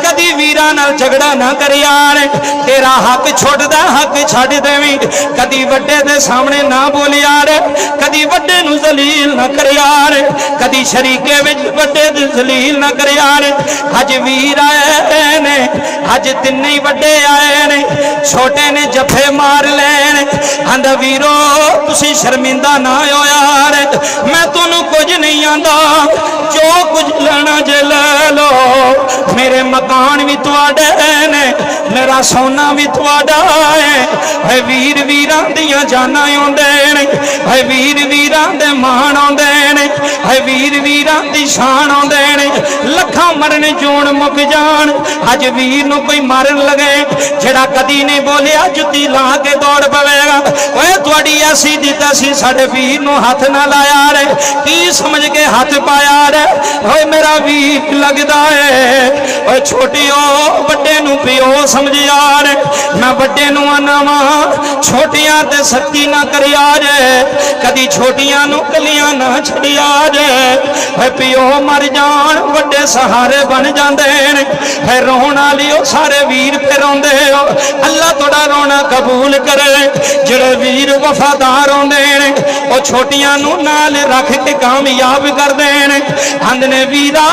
कदी वीरां नाल झगड़ा ना कर यार, तेरा हक छोड़दा हक छड्ड देवीं, कदी वड्डे दे सामने ना बोल यार, कदी वड्डे नूं जलील ना कर यार, कदी शरीके विच वड्डे दे जलील ना कर यार। अज वीर आए ने, अज तिन्ने वड्डे आए ने, छोटे ने जफे मार लेने, आंद वीरो तुसी शर्मिंदा ना हो यार, मैं तुहानू कुछ नहीं आंदा, जो कुछ लेना जे ले लो, मेरे मकान भी तुहाडे ने, मेरा सोना भी तुहाडा है। वीर वीरां दियां जानां आउंदे ने, है वीर वीरां दे मान आउंदे ने, है वीर वीरां दी शान आउंदे ने। लखां मरन जोन मुक जान, अज वीर नूं कोई मारन लगे, जेड़ा कदी नहीं बोलिया जुत्ती ला के दौड़ पवेगा। ओए तुहाडी ऐसी दी तैसी साडे वीर नूं हथ ना लाया रे, की समझ के हथ पाया रे। ओए मेरा वीर लगदा है, ओए छोटियो बड़े नूं पिओ समझ यार, मैं बड़े नूं आना वां छोटियां ते सख्ती ना करिया जे, कदी छोटियां नूं कलियां ना छड़िया जे। ओए पिओ मर जान वड्डे सहारे बन जाते हैं, है रोण वालियो सारे वीर फिर आउंदे हो। अल्लाह तुहाडा रोना कबूल करे, जेड़े वीर वफादार आउंदे ने ओ छोटियां नूं नाल रख के कामयाब करदे ने। आंदे ने वीरा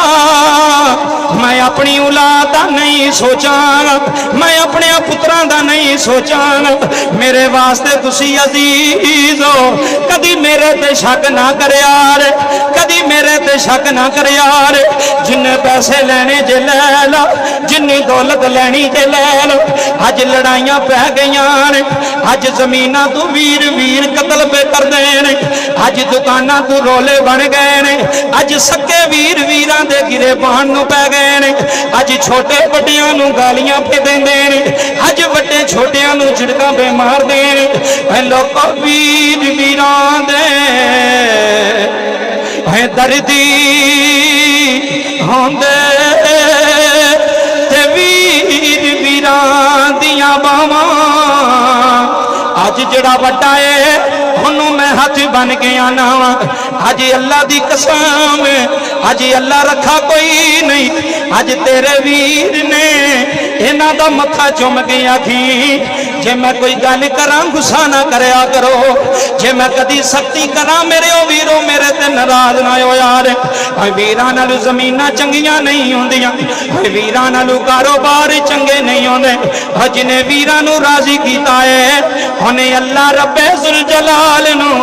मैं अपनी औलाद दा नहीं सोचांगा, मैं अपने पुत्रां दा नहीं सोचांगा, मेरे वास्ते तुसी अजीज हो, कदी मेरे ते शक ना करे यार, कदी मेरे ते शक ना करे यार। जिन्ने पैसे लेने जे ले लो, जिन्नी दौलत लैनी जे ले लो, अज लड़ाइयां पै गईयां ने, अज जमीनां तू वीर वीर कतल पे करदे ने, अज दुकानां तू रोले बन गए ने, अज सक्के वीर वीरां दे गिरे पान नूं पै गए ने, अज छोटे वड्डियां नूं गालियां पे देंदे ने, अज वड्डे छोटियां नूं झिड़कां पे मारदे ने। लोको वीर वीरां दे है दर्दी होंदे ते वीर वीरां दियां बावां। अज जड़ा वड्डा है उन्होंने मैं हाथ बन के आना वा। अज अल्लाह दी कसम, अज अल्लाह रखा कोई नहीं, अज तेरे वीर ने इन्हां दा मत्था चुम के आखी जे मैं कोई गल करा गुस्सा ना करया करो, जे मैं कदी सख्ती करा मेरे ओ वीरो मेरे ते नाराज ना हो यार। वीरां नाल जमीनां चंगियां नहीं होंदियां, वीरां नाल कारोबार चंगे नहीं होंदे। जिन्हें वीरां नूं राजी कीता है उन्हें अल्लाह रब्बे जुल जलाल नूं